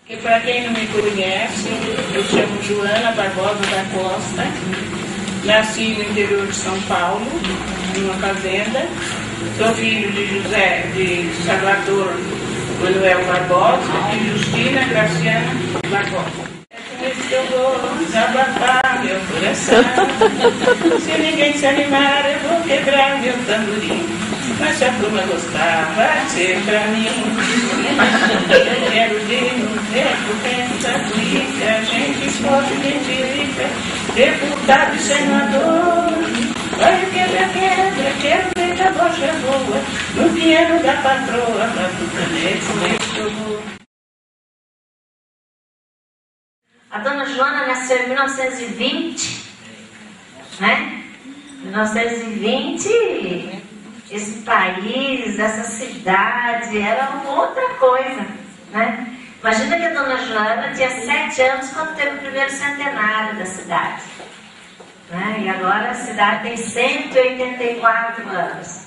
E para quem não me conhece, eu chamo Joana Barbosa da Costa, nasci no interior de São Paulo, numa fazenda, sou filho de Salvador Manuel Barbosa e Justina Graciana Barbosa. É com isso que eu vou desabafar meu coração, se ninguém se animar eu vou quebrar meu tamborim. Mas se a turma gostar, vai ser pra mim. Eu quero ver no tempo da polícia, a gente escolhe quem dirige, deputado e senador. Olha quebra, quero ver a bocha boa, no dinheiro da patroa, pra tu também que eu vou. A dona Joana nasceu em 1920, né? 1920... esse país, essa cidade, era outra coisa, né? Imagina que a dona Joana tinha 7 anos quando teve o primeiro centenário da cidade, né? E agora a cidade tem 184 anos.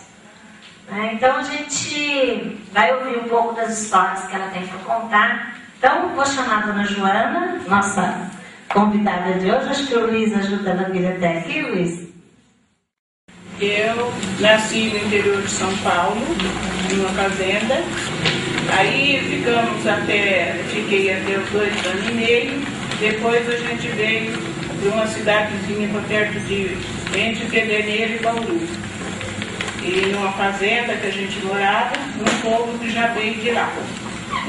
Né? Então a gente vai ouvir um pouco das histórias que ela tem para contar. Então vou chamar a dona Joana, nossa convidada de hoje. Acho que o Luiz ajuda na biblioteca aqui, Luiz. Eu nasci no interior de São Paulo, numa fazenda. Aí fiquei até os 2 anos e meio. Depois a gente veio de uma cidadezinha por perto entre Pedreneira e Bauru. E numa fazenda que a gente morava, um povo que já veio de lá.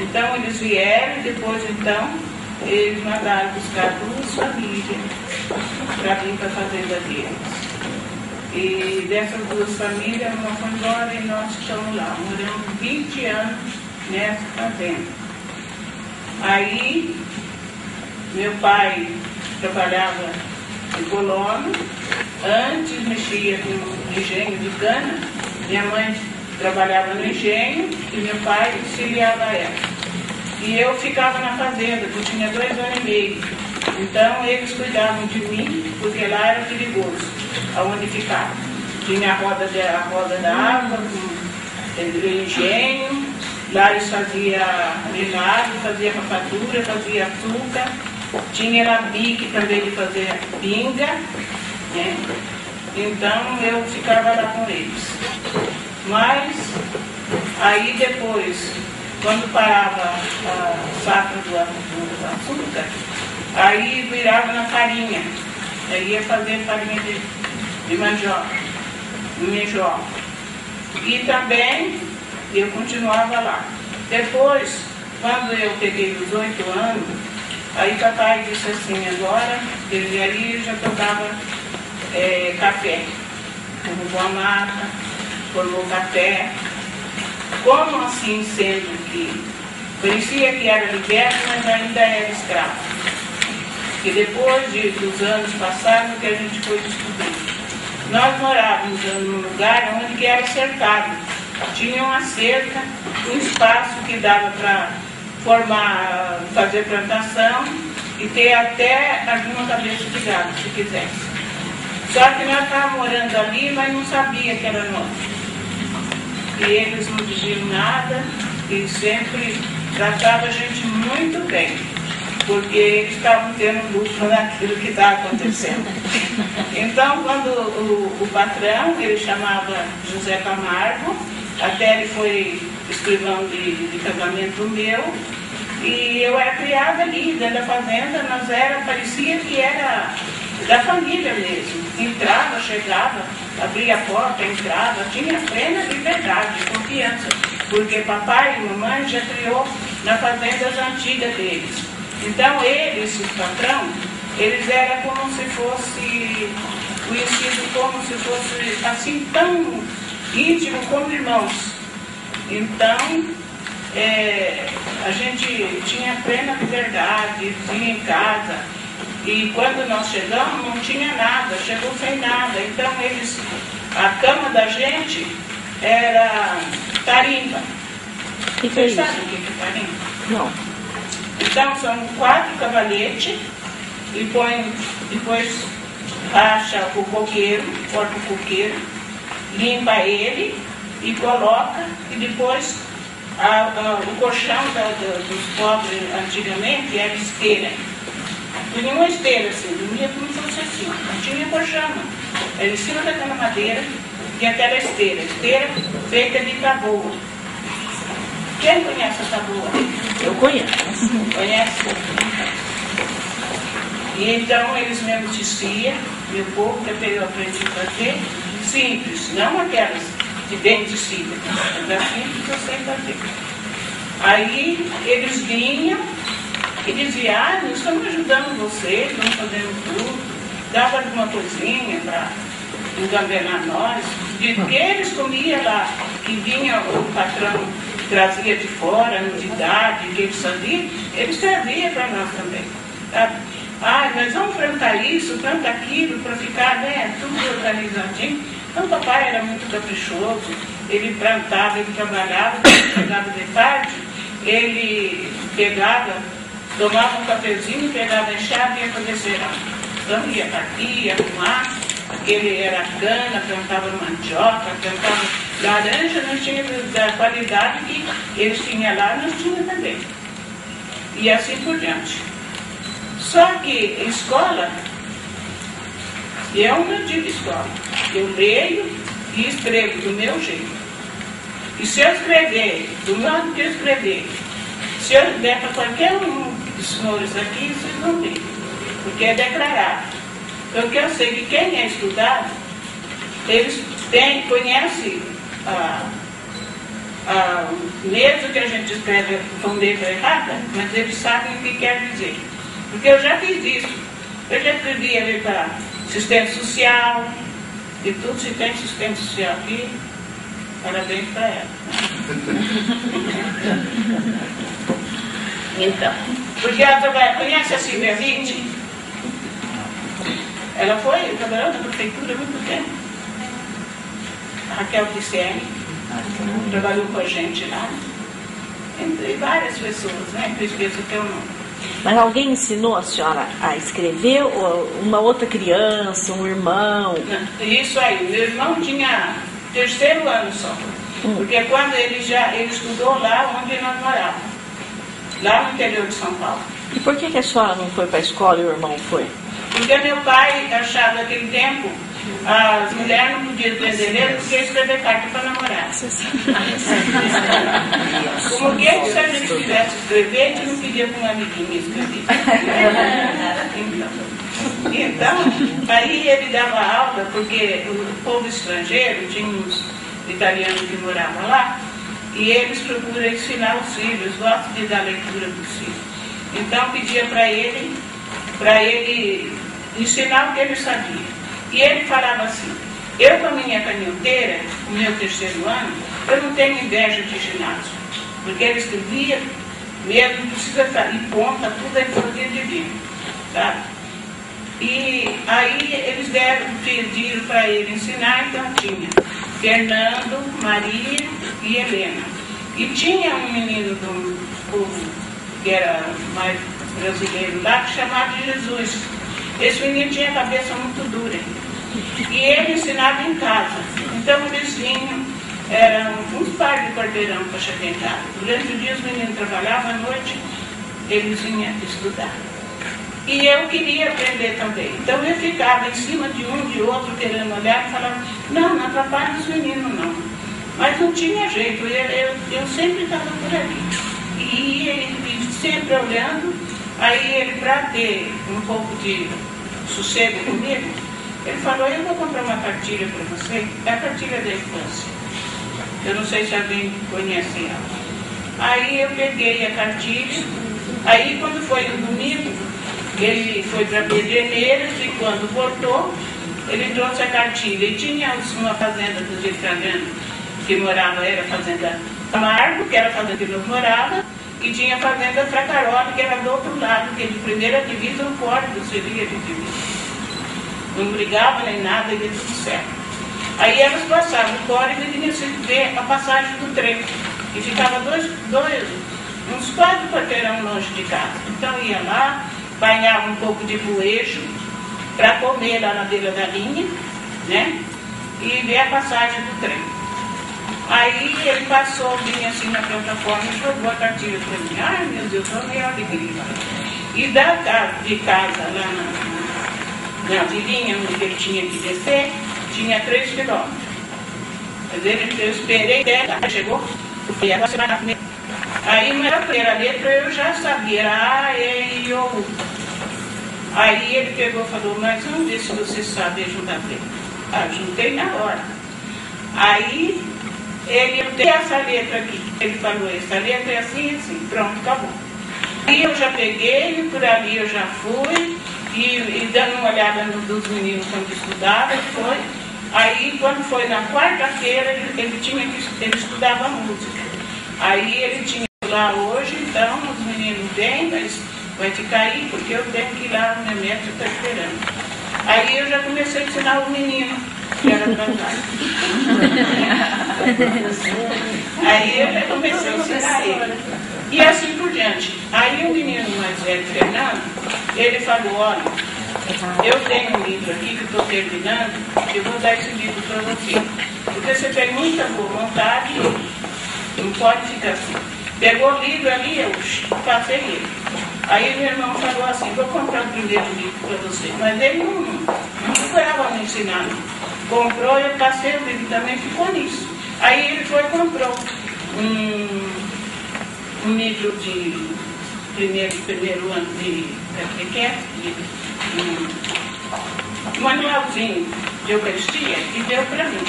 Então eles vieram e depois eles mandaram buscar 2 famílias para vir para a fazenda deles. E dessas 2 famílias, uma foi embora e nós estamos lá. Moramos 20 anos nessa fazenda. Aí, meu pai trabalhava em colono, antes mexia com engenho de cana, minha mãe trabalhava no engenho e meu pai auxiliava ela. E eu ficava na fazenda, que eu tinha 2 anos e meio. Então eles cuidavam de mim, porque lá era perigoso. Aonde ficava. Tinha a roda da água, com engenho, lá eles faziam melado, faziam rapadura, faziam açúcar, tinha labique também de fazer pinga, né? Então eu ficava lá com eles. Mas aí depois, quando parava a safra do açúcar, aí virava na farinha, aí ia fazer farinha de mandioca, de mijó. E também eu continuava lá. Depois, quando eu peguei os 8 anos, aí papai disse assim, agora, ele ali já tocava café. Derrubou a mata, formou café. Como assim, sendo que parecia que era liberto, mas ainda era escravo. E depois dos anos passados, que a gente foi descobrir. Nós morávamos num lugar onde era cercado. Tinha uma cerca, um espaço que dava para formar, fazer plantação e ter até alguma cabeça de gado, se quisesse. Só que nós estávamos morando ali, mas não sabia que era nosso. E eles não diziam nada e sempre tratavam a gente muito bem, porque eles estavam tendo lucro naquilo que estava acontecendo. Então, quando o patrão, ele chamava José Camargo, até ele foi escrivão de casamento meu, e eu era criada ali dentro da fazenda, mas parecia que era da família mesmo. Entrava, chegava, abria a porta, entrava, tinha plena liberdade, confiança, porque papai e mamãe já criou na fazendas antigas deles. Então eles, os patrão, eles eram como se fosse conhecido como se fosse assim tão íntimo como irmãos. Então a gente tinha plena liberdade, vinha em casa. E quando nós chegamos, não tinha nada, chegou sem nada. Então a cama da gente era tarimba. Vocês sabem o que é tarimba? Não. Então são 4 cavalhetes e põe, depois racha o coqueiro, corta o coqueiro, limpa ele e coloca e depois o colchão dos pobres antigamente era esteira. Não tinha uma esteira assim, dormia como se fosse assim, não tinha colchão. Era em cima daquela madeira, tinha aquela esteira feita de taboa. Quem conhece a taboa? Eu conheço. Conhece? E então eles mesmo teciam, meu povo, que eu aprendi a fazer, simples, não aquelas de bem tecida, mas simples eu sei fazer. Aí eles vinham e diziam, nós estamos ajudando vocês, estamos fazendo tudo, dava alguma coisinha para enganar nós, de que eles comiam lá, que vinha o patrão, trazia de fora, novidade, que eles sabiam, eles traziam para nós também. Tá? Nós vamos plantar isso, plantar aquilo, para ficar tudo organizadinho. Então o papai era muito caprichoso, ele plantava, ele trabalhava, chegava de tarde, ele pegava, tomava um cafezinho, pegava a enxada e ia fazer cerâmica. Então ia aqui, ia arrumar, aquele era cana, plantava mandioca, plantava laranja, nós tínhamos da qualidade que eles tinham lá, nós tínhamos também. E assim por diante. Só que escola, eu não digo escola, eu leio e escrevo do meu jeito. E se eu escrever do modo que eu escrever, se eu der para qualquer um dos senhores aqui, vocês vão ver, porque é declarado. Então, que eu sei que quem é estudado, eles conhecem mesmo que a gente escreve com letra errada, mas eles sabem o que quer dizer. Porque eu já fiz isso. Eu já escrevi ali para assistente social, e tudo, se tem assistente social aqui, parabéns para ela. Então, porque ela trabalha, conhece a Silvia Witt? Ela trabalhou na prefeitura há muito tempo. A Raquel Pisciani trabalhou com a gente lá. Entre várias pessoas, né? Que eu esqueço até o nome. Mas alguém ensinou a senhora a escrever? Ou uma outra criança, um irmão? Isso aí, meu irmão tinha 3º ano só. Porque quando ele estudou lá onde nós morávamos, lá no interior de São Paulo. E por que a senhora não foi para a escola e o irmão foi? Porque meu pai achava naquele tempo as mulheres não podiam prender ele porque ia escrever carta para namorar. Como que se a gente quisesse escrever, a gente não pedia para um amiguinho escrever. Então, aí ele dava aula, porque o povo estrangeiro, tinha uns italianos que moravam lá, e eles procuram ensinar os filhos, gostam de dar leitura para os filhos. Então pedia para ele ensinar o que ele sabia. E ele falava assim, eu com a minha canhoteira, o meu 3º ano, eu não tenho inveja de ginásio, porque ele escrevia mesmo, não precisa sair ponta, tudo ele fazia divino, sabe? E aí eles pediram para ele ensinar, então tinha Fernando, Maria e Helena. E tinha um menino do povo que era mais brasileiro lá, que chamava de Jesus. Esse menino tinha a cabeça muito dura. E ele ensinava em casa. Então eles vinham, eram uns par de quarteirão para chegar em casa. Durante o dia os meninos trabalhavam, à noite eles vinham estudar. E eu queria aprender também. Então eu ficava em cima de um, de outro, querendo olhar e falava, não atrapalha os meninos não. Mas não tinha jeito, eu sempre estava por ali. E ele sempre olhando, aí ele, para ter um pouco de sossego comigo, ele falou, eu vou comprar uma cartilha para você, é a cartilha da infância. Eu não sei se alguém conhece ela. Aí eu peguei a cartilha, aí quando foi no domingo, ele foi para Pederneiras e quando voltou, ele trouxe a cartilha. E tinha uma fazenda dos italianos que morava, era a fazenda Camargo, que era a fazenda que nós morava, e tinha a fazenda Fracaroli, que era do outro lado, que de primeira divisa o Córdoba seria de divisa. Não brigava nem nada, ia tudo certo. Aí elas passavam o Córdoba e vinham ver a passagem do trem. E ficava uns 4 quarteirão longe de casa. Então ia lá, banhava um pouco de buejo para comer lá na beira da linha, né? E ver a passagem do trem. Aí ele passou, vinha assim na plataforma e jogou a cartilha para mim. Ai, meu Deus, foi a maior alegria. E de casa lá na vilinha onde ele tinha que descer, tinha 3 quilômetros. Mas eu esperei até chegou, porque ela aí na primeira letra eu já sabia, era A, E, I, O, U. Aí ele pegou e falou, mas vamos ver se você sabe juntar letra. Ah, juntei na hora. Aí ele deu essa letra aqui. Ele falou, essa letra é assim, assim, pronto, acabou. Aí eu já peguei, por ali eu já fui, e dando uma olhada dos meninos quando estudava, foi. Aí quando foi na quarta-feira, ele estudava música. Aí ele tinha lá hoje, então os meninos vêm, mas vai ficar aí, porque eu tenho que ir lá, o meu médico está esperando. Aí eu já comecei a ensinar o menino, que era atrasado. Aí eu já comecei a ensinar ele. E assim por diante. Aí o menino mais velho, Fernando, ele falou, olha, eu tenho um livro aqui que estou terminando, eu vou dar esse livro para você. Porque você tem muita boa vontade, não pode ficar assim. Pegou o livro ali, eu passei ele. Aí meu irmão falou assim, vou comprar o primeiro livro para você. Mas ele não procurava me ensinar. Comprou, eu passei o livro também, ficou nisso. Aí ele foi e comprou um livro de primeiro ano de um manualzinho de Eucaristia e deu para mim.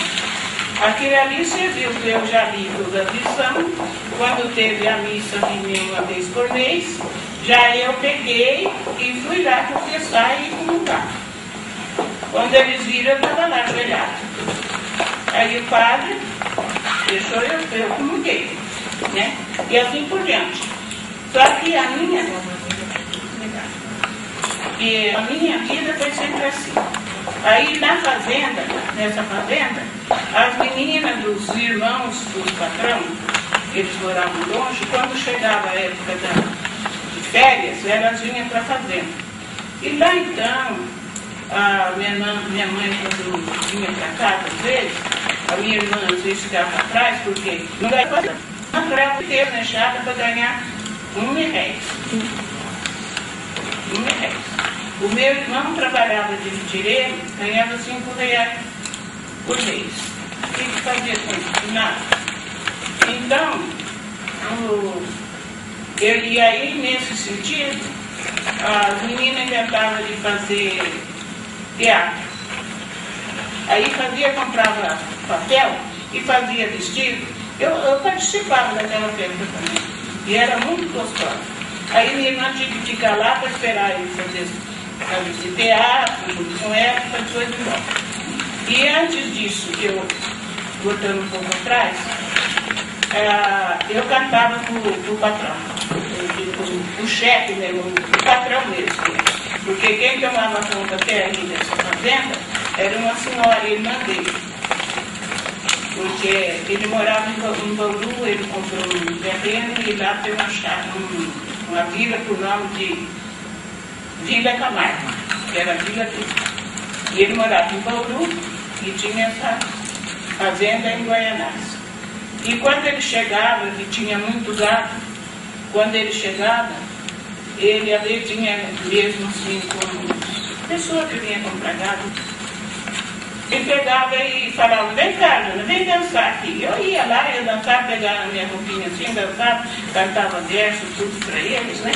Aquilo ali serviu, eu já li toda a lição. Quando teve a missa uma vez por mês, já eu peguei e fui lá confessar e comungar. Quando eles viram, eu estava lá ajoelhado. Aí o padre deixou eu comunguei, né? E assim por diante. Só que a minha vida foi sempre assim. Aí nessa fazenda, as meninas dos irmãos dos patrão, eles moravam longe, quando chegava a época de férias, elas vinham para a fazenda. E lá então, a minha mãe, quando vinha para casa, às vezes, a minha irmã às vezes ficava atrás, porque não dava para ela ter na enxada para ganhar R$1. R$1. O meu irmão trabalhava de vitireiro, ganhava R$5 por mês. O que fazia com isso? Nada. Então, e aí, nesse sentido, as meninas inventavam de fazer teatro. Aí comprava papel e fazia vestido. Eu participava daquela festa também. E era muito gostosa. Aí minha irmã tinha que ficar lá para esperar ele fazer esse teatro, com ela, para depois ir embora. E antes disso, eu, voltando um pouco atrás, eu cantava para o patrão, o chefe mesmo, o patrão mesmo. Porque quem tomava conta até ali dessa fazenda era uma senhora, irmã dele. Porque ele morava em Bauru, ele comprou um terreno e lá tem uma vila por nome de Vila Camargo, que era a vila dele. E ele morava em Bauru e tinha essa fazenda em Guaianás. E quando ele chegava, ele tinha muito gado, quando ele chegava, ele ali tinha mesmo assim, como pessoa que vinha comprar gado, ele pegava e falava, vem cá, Dona, vem dançar aqui. Eu ia lá, ia dançar, pegava a minha roupinha assim, dançava, cantava versos, tudo para eles, né?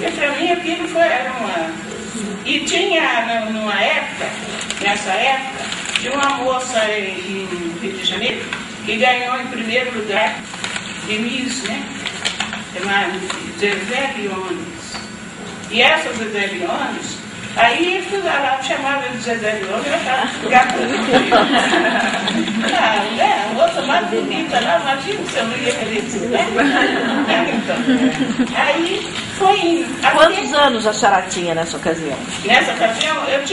E para mim aquilo era uma... E tinha, numa época, nessa época, tinha uma moça em Rio de Janeiro que ganhou em primeiro lugar de Miss, né? Chamada Zezé Leones. E essa Zezé Leones, aí eles lá chamavam de Zezé Leones, eu achava a moça mais bonita lá, imagina se eu não ia querer dizer, né? Então, aí foi indo. Quantos anos a senhora tinha nessa ocasião? Nessa ocasião, eu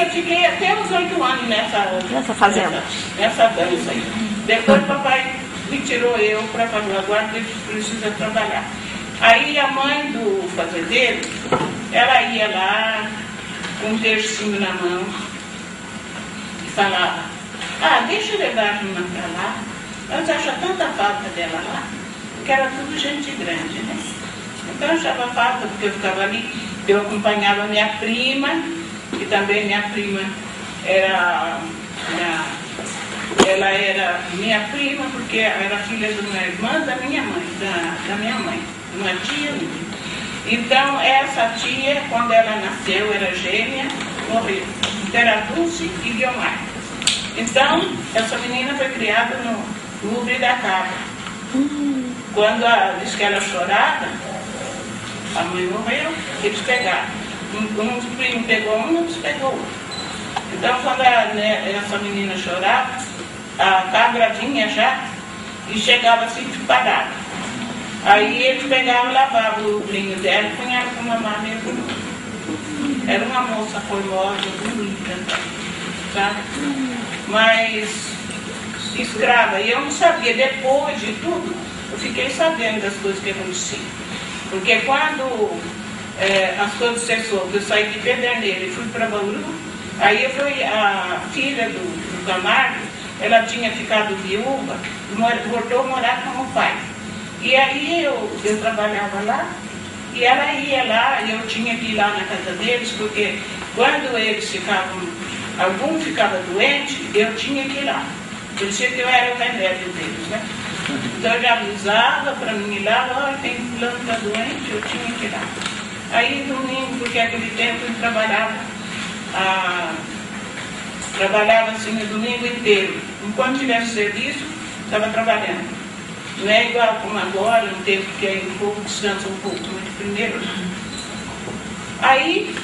fiquei até uns 8 anos nessa fazenda. Nessa dança aí. Depois o papai me tirou eu para fazer, agora ele precisa trabalhar. Aí a mãe do fazendeiro, ela ia lá com um tercinho na mão e falava, deixa eu levar a Juna para lá, Nós achamos tanta falta dela lá, porque era tudo gente grande, né? Então eu achava falta, porque eu ficava ali, eu acompanhava minha prima, que também minha prima ela era minha prima, porque era filha de uma irmã da minha mãe, da minha mãe, uma tia minha. Então, essa tia, quando ela nasceu, era gêmea, morreu. Então, era Dulce e Guiomar. Então, essa menina foi criada no Ubre da Cabra. Quando disse que ela chorava, a mãe morreu, eles pegaram. Um primo pegou um, outro pegou outro. Então, quando essa menina chorava, a cabra vinha já e chegava assim, parada. Aí eles pegavam e lavavam o brinho dela e punharam para mamar mesmo. Era uma moça formosa, bonita, sabe? Mas escrava. E eu não sabia, depois de tudo, eu fiquei sabendo das coisas que aconteciam. Porque quando as coisas cessou, eu saí de Pederneira e fui para Bauru, aí a filha do Camargo, ela tinha ficado viúva, voltou a morar com o pai. E aí eu trabalhava lá, e ela ia lá, e eu tinha que ir lá na casa deles, porque quando eles ficavam, algum ficava doente, eu tinha que ir lá. Por isso que eu era o remédio deles, né? Então eu já avisava para mim ir lá, olha, tem fulano que está doente, eu tinha que ir lá. Aí domingo, porque aquele tempo eu trabalhava assim o domingo inteiro. Enquanto tivesse serviço, estava trabalhando. Não é igual como agora, um tempo que aí o povo descansa um pouco, mas primeiro. Aí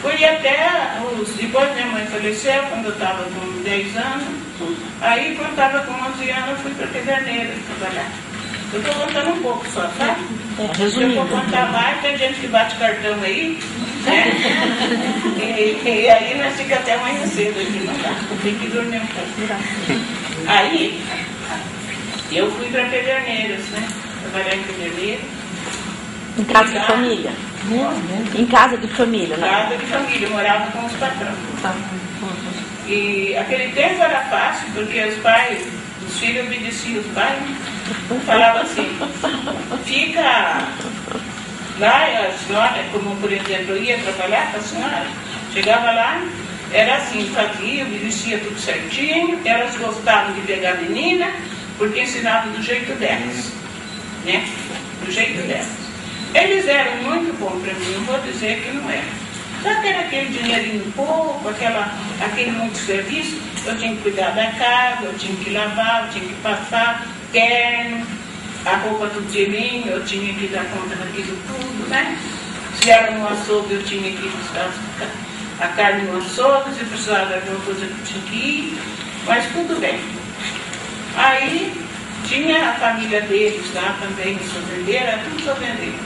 fui até depois minha mãe faleceu, quando eu estava com 10 anos. Aí quando eu estava com 11 anos, eu fui para Pederneira trabalhar. Eu estou contando um pouco só, tá? Se eu for contar mais, tem gente que bate cartão aí, né? E aí nós ficamos até amanhã cedo aqui, não dá. Tem que dormir um pouco. Aí eu fui para Pederneiras, né? Trabalhar em Pederneiras. Em casa de família? Em casa de família, né? Em casa de família, eu morava com os patrões. Tá. E aquele tempo era fácil, porque os filhos obedeciam os pais. Falavam assim, fica lá, a senhora, como por exemplo, eu ia trabalhar com a senhora, chegava lá, era assim, fazia, obedecia tudo certinho, elas gostavam de pegar a menina, porque ensinavam do jeito delas, né? Do jeito delas. Eles eram muito bons para mim, não vou dizer que não eram. Só que era aquele dinheirinho pouco, aquele muito serviço, eu tinha que cuidar da casa, eu tinha que lavar, eu tinha que passar terno, a roupa do tirinho, eu tinha que dar conta daquilo tudo, né? Se era no açougue, eu tinha que ir buscar a carne no açougue, se precisava de alguma coisa, eu tinha que ir, mas tudo bem. Aí tinha a família deles lá também, fazendeiro, era tudo fazendeiro.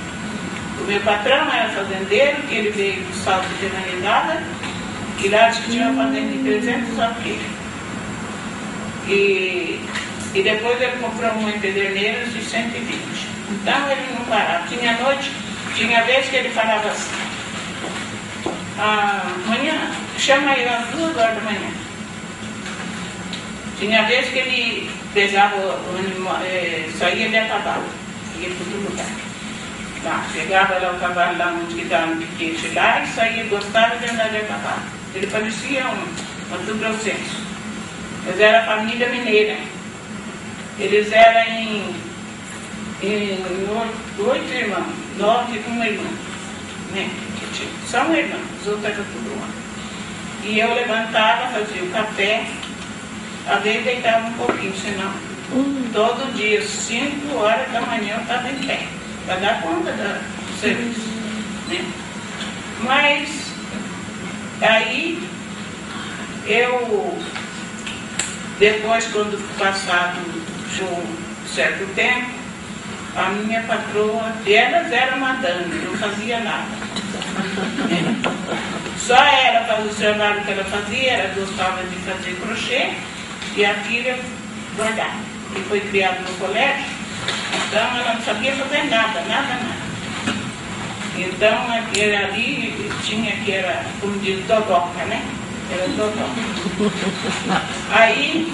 O meu patrão era fazendeiro, que ele veio do Salto de Naredada, e lá acho que tinha uma fazenda de 300 alqueires. E depois ele comprou uma em Pederneiras de 120. Então ele não parava. Tinha noite, tinha vez que ele falava assim, amanhã, chama aí às 2 horas da manhã. Tinha vez que ele pegava o animal, saía de a cavalo, ia para outro lugar. Lá, pegava lá o cavalo lá onde que estava no piquete lá e saía, gostava de andar de a cavalo. Ele parecia um Mato Grossense. Mas era família mineira. Eles eram em 8 irmãos, 9 com uma irmã, né? Só uma irmã, os outros eram tudo homem. E eu levantava, fazia o café, às vezes deitava um pouquinho, senão todo dia, 5 horas da manhã eu estava em pé, para dar conta do serviço, né? Mas aí depois, quando passado de um certo tempo, a minha patroa, elas eram madame, não fazia nada. Só ela fazia o trabalho que ela fazia, ela gostava de fazer crochê, e a filha bordar, que foi criada no colégio, então ela não sabia fazer nada. Então ali tinha que era, como diz, dodoca, né? Era dodoca. Aí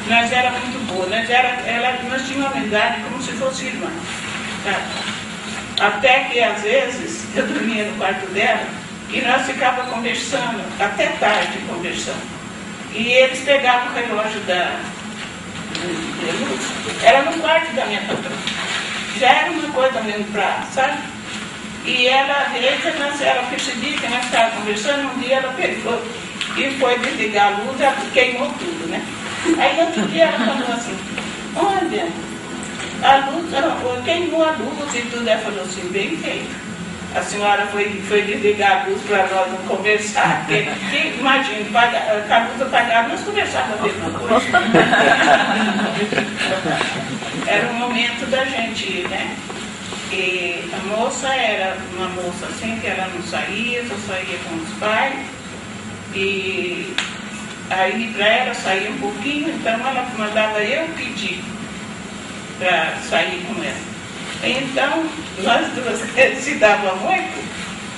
nós era muito boa, nós tínhamos uma amizade como se fosse irmã, sabe? Até que às vezes eu dormia no quarto dela e nós ficávamos conversando, até tarde conversando. E eles pegavam o relógio da luz, era no quarto da minha patroa. Já era uma coisa mesmo pra, sabe? E ela percebia que nós estávamos conversando, um dia ela pegou e foi desligar a luz, ela queimou tudo, né? Aí outro dia ela falou assim, olha, a luz, queimou a luz e tudo. Ela falou assim, bem feito. A senhora foi desligar a luz para nós não conversar, porque imagina, com a luz apagada, nós conversávamos a mesma coisa. Era um momento da gente, né? E a moça era uma moça assim, que ela não saía, só saía com os pais. E aí para ela sair um pouquinho, então ela mandava eu pedir para sair com ela. Então, nós duas se davam muito,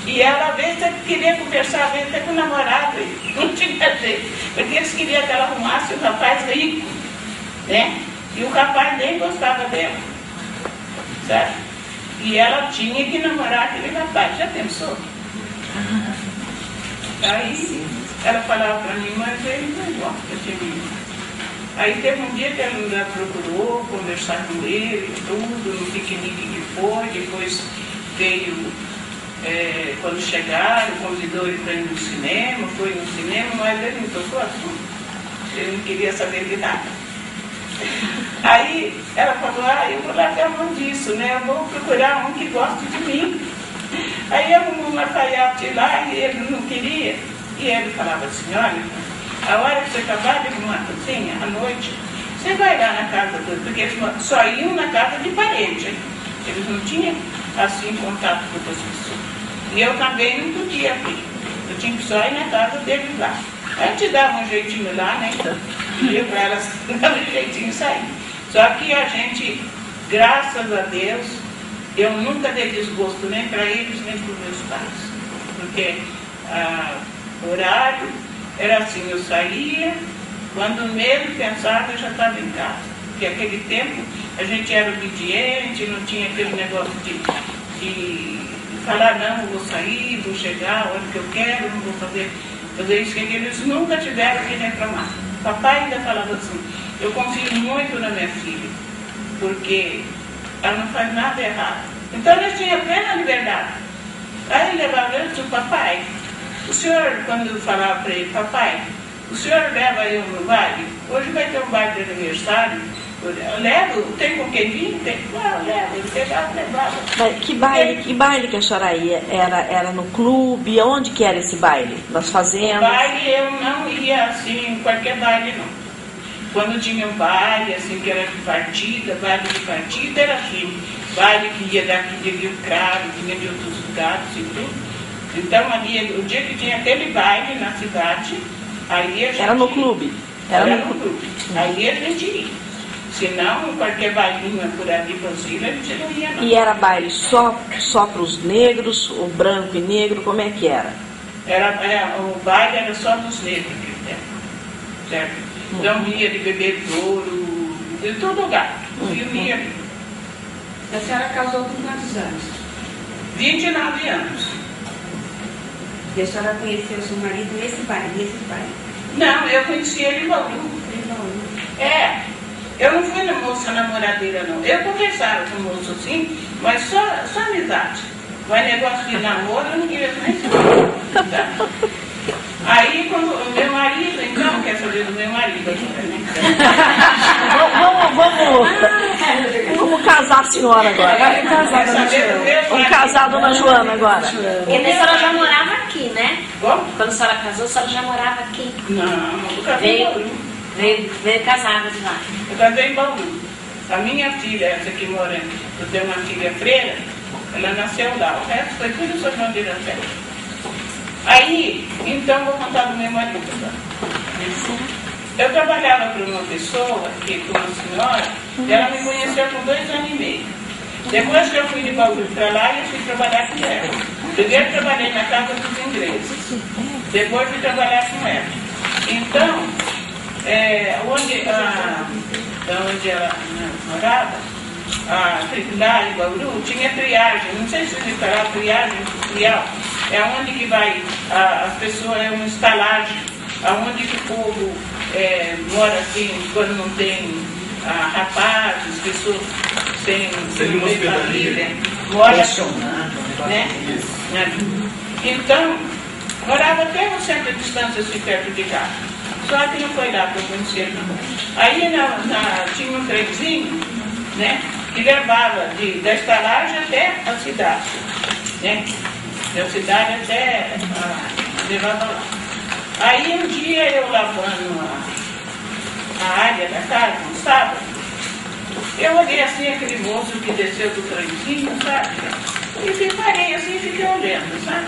e ela às vezes queria conversar, às vezes até com o namorado, não tinha jeito, porque eles queriam que ela arrumasse o rapaz rico, né? E o rapaz nem gostava dela, sabe? E ela tinha que namorar aquele rapaz, já pensou? Aí ela falava para mim, mas ele não gosta de mim. Aí teve um dia que ela ainda procurou conversar com ele, tudo, no piquenique que foi, depois veio, quando chegaram, convidou ele para ir no cinema, foi no cinema, mas ele não tocou assunto, ele não queria saber de nada. Aí ela falou, eu vou largar a mão disso, né? Eu vou procurar um que goste de mim. Aí arrumou um alfaiate lá e ele não queria, e ele falava assim, olha, a hora que você acabar de arrumar a cozinha, à noite, você vai lá na casa do... Porque eles só iam na casa de parente, hein? Eles não tinham, assim, contato com outras pessoas. E eu também não podia ir. Eu tinha que só ir na casa deles lá. Aí te dava um jeitinho lá, né? E para elas dar um jeitinho de sair. Só que a gente, graças a Deus, eu nunca dei desgosto nem para eles, nem para os meus pais. Porque horário... Era assim, eu saía, quando mesmo pensava eu já estava em casa. Porque naquele tempo a gente era obediente, não tinha aquele negócio de falar, não, eu vou sair, vou chegar, a hora que eu quero, não vou fazer isso, que eles nunca tiveram que reclamar. Papai ainda falava assim, eu confio muito na minha filha, porque ela não faz nada errado. Então eles tinham plena liberdade. Aí ele levava ele para o papai. O senhor, quando eu falava para ele, papai, o senhor leva eu no baile? Hoje vai ter um baile de aniversário. Eu levo, tem com quem vir? Tem? Não, eu levo. Ele pegava e levava. Mas que baile que a senhora ia? Era no clube? Onde que era esse baile? Nas fazendas? Baile eu não ia assim, qualquer baile não. Quando tinha um baile, assim, que era de partida, baile de partida era assim. Baile que ia daqui de Rio Cravo, vinha de outros lugares e tudo. Então, ali, o dia que tinha aquele baile na cidade, aí a gente... Era no clube? Era no clube. Aí a gente ia. Se não, qualquer bailinho por ali, Brasília, a gente não ia, não. E era baile só para os negros, o branco e negro, como é que era? O baile era só dos negros, certo? Então, ia de bebedouro, de todo lugar. Ia ali. A senhora casou com quantos anos? 29 anos. E a senhora conheceu seu marido nesse baile? Não, eu conheci ele em Bauru. Eu não fui moça namoradeira, não. Eu conversava com o moço assim, mas só amizade. Mas negócio de namoro, eu não queria nem saber. Tá? Aí, quando o meu marido, então, quer saber do meu marido agora, né? Vamos casar a senhora agora. Vamos casar a dona Joana agora. E a senhora já morava aqui, né? Como? Quando a senhora casou, a senhora já morava aqui. Não, eu casei em Bauru. Veio casada de lá. Eu casei em Bauru. A minha filha, essa que mora, eu tenho uma filha freira, ela nasceu lá. O resto foi tudo São João de Iracema. Aí, então, vou contar do meu marido. Eu trabalhava para uma pessoa, com uma senhora, e ela me conheceu com 2 anos e meio. Depois que eu fui de Bauru para lá, eu fui trabalhar com ela. Primeiro trabalhei na casa dos ingleses. Depois fui trabalhar com ela. Então, onde ela morava, lá em Bauru, tinha triagem. Não sei se vocês falaram triagem industrial. É onde que vai, as pessoas, é uma estalagem, onde que o povo mora assim, quando não tem rapazes, pessoas sem família, mora, né? Então, morava até uma certa distância assim, perto de casa. Só que não foi lá que eu conhecia, não. Aí tinha um trenzinho, né, que levava da estalagem até a cidade, né? Da cidade até levava lá. Aí um dia eu lavando a área da casa, um sábado, eu olhei assim aquele moço que desceu do trenzinho, sabe? E parei assim e fiquei olhando, sabe?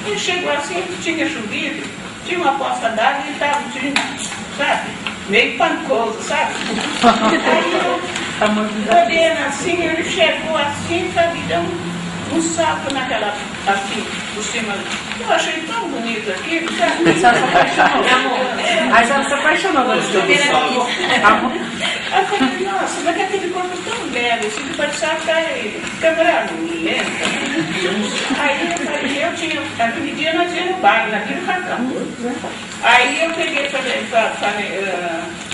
Ele chegou assim, tinha chovido, tinha uma poça d'água e estava sabe? Meio pancoso, sabe? Aí eu olhando assim, ele chegou assim, sabe? Deu um sapo naquela, assim, por cima. Eu achei tão bonito aquilo, sabe? A senhora se apaixonou. A senhora se apaixonou quando você viu. Aí eu falei, nossa, mas aquele corpo tão belo, assim, que pode estar quebrado, lenta. Aí eu falei, aquele dia nós íamos no baile, naquele cartão. Aí eu peguei e falei,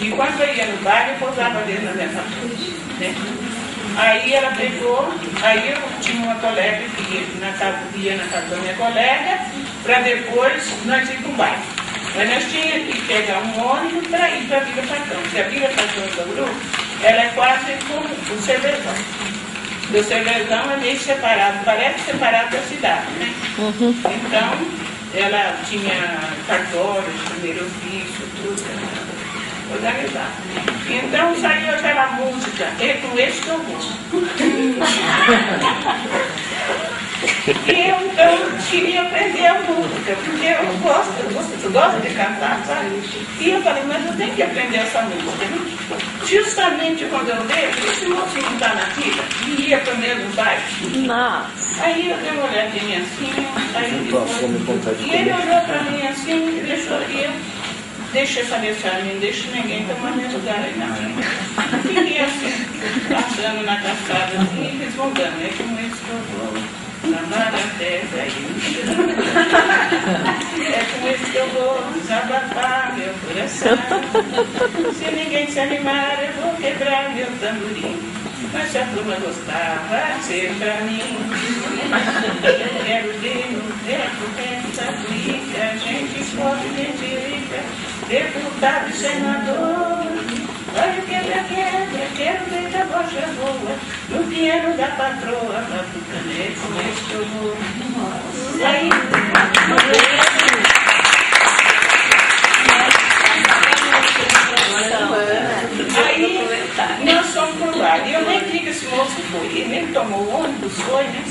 enquanto eu ia no baile, eu pousava dentro da minha família, né? Aí ela pegou, aí eu tinha uma colega que ia na casa da minha colega, para depois nós ir para o baile. Mas nós tínhamos que pegar um ônibus para ir para a Vila Patrão. Porque a Vila Patrão do Bauru, ela é quase como o Cervezão. O Cervezão é meio separado, parece separado da cidade, né? Então, ela tinha cartórios, primeiro ofício, tudo organizado. Então saiu aquela música, é com esse que eu vou. E eu então queria aprender a música, porque eu gosto de cantar, sabe? E eu falei, mas eu tenho que aprender essa música, né? Justamente quando eu vejo, esse moço não está na fila, e ia para o mesmo bairro. Nossa. Aí eu dei uma olhadinha assim, aí depois, e ele olhou para mim assim, e deixou, e eu deixei saber se ela não deixa ninguém tomar meu lugar aí na frente. Fiquei assim, passando na calçada assim, e resmungando, é como esse que eu vou. Amar a terra é com esse que eu vou desabafar meu coração. Se ninguém se animar, eu vou quebrar meu tamborim. Mas se a turma gostar, vai ser pra mim. Eu quero ver no tempo essa briga, a gente pode identificar, deputado e senador. Olha o quebra-quebra, quero ver da bocha boa, no piano da patroa, pra tucané, com esse que eu vou. Aí nós fomos pro bar, e eu nem vi que esse moço foi, ele nem tomou o ônibus, foi, né?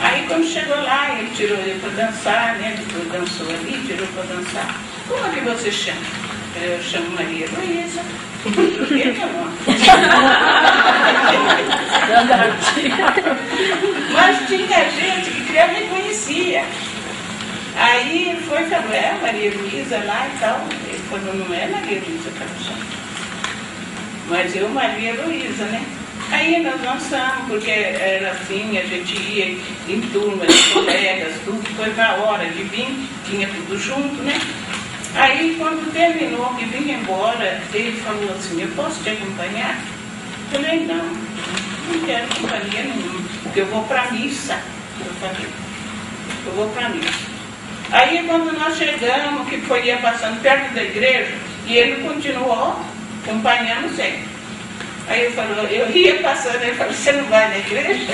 Aí quando chegou lá, ele tirou eu para dançar, né? Depois dançou ali, tirou para dançar. Como é que você chama? Eu chamo Maria Luísa. Ele não. Mas tinha gente que queria me conhecia. Aí ele foi e falou, Maria Luísa lá e tal. Ele falou, não é Maria Luísa que eu chamo. Mas eu, Maria Luísa, né? Aí nós dançamos, porque era assim, a gente ia em turma, de colegas, tudo, foi na hora de vir, tinha tudo junto, né? Aí quando terminou, que vim embora, ele falou assim, eu posso te acompanhar? Eu falei, não quero companhia nenhuma, porque eu vou para a missa. Eu falei, eu vou para a missa. Aí quando nós chegamos, que foi ia passando perto da igreja, e ele continuou acompanhando sempre. Aí eu ia passando, ele falou, você não vai na igreja?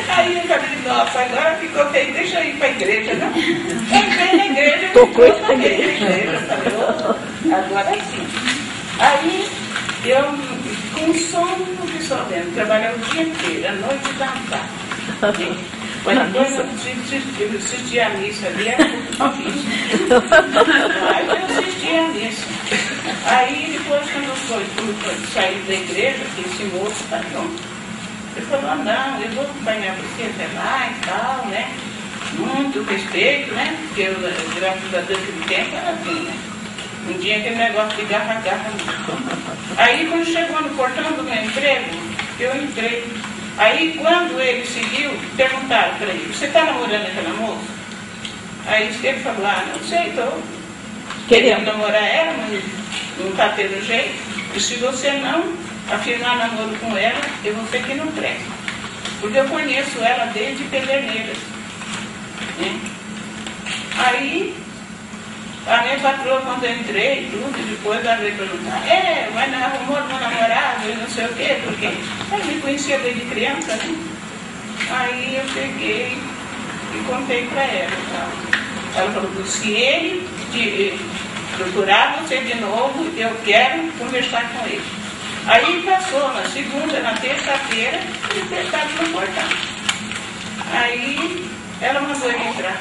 Aí eu falei, nossa, agora ficou feio, deixa eu ir para a igreja, não? Entrei na igreja, eu falei, agora sim. Aí eu, com sono que só dentro, trabalhava o dia inteiro, a noite dançar. Mas depois eu assisti a missa ali, era muito difícil. Aí eu assisti a missa. Aí depois, quando eu saí da igreja, esse moço está pronto. Ele falou, não, eu vou acompanhar você até lá e tal, né? Muito respeito, né? Porque eu, graças a Deus, aquele tempo era assim, né? Não tinha aquele negócio de garra-garra. Aí quando chegou no portão do meu emprego, eu entrei. Aí quando ele seguiu, perguntaram para ele, você está namorando aquela moça? Aí ele falou, não sei, estou querendo namorar ela, mas não está tendo jeito. E se você não afirmar namoro com ela, eu vou ter que não presta. Porque eu conheço ela desde Pederneiras. Né? Aí a minha patroa, quando eu entrei, tudo, depois ela veio perguntar, mas não arrumou meu namorado e não sei o quê, porque ela me conhecia desde criança, né? Aí eu peguei e contei para ela. Tá? Ela falou, se ele te procurar você de novo, eu quero conversar com ele. Aí passou na segunda, na terça-feira, ele estava no portão. Aí ela mandou ele entrar.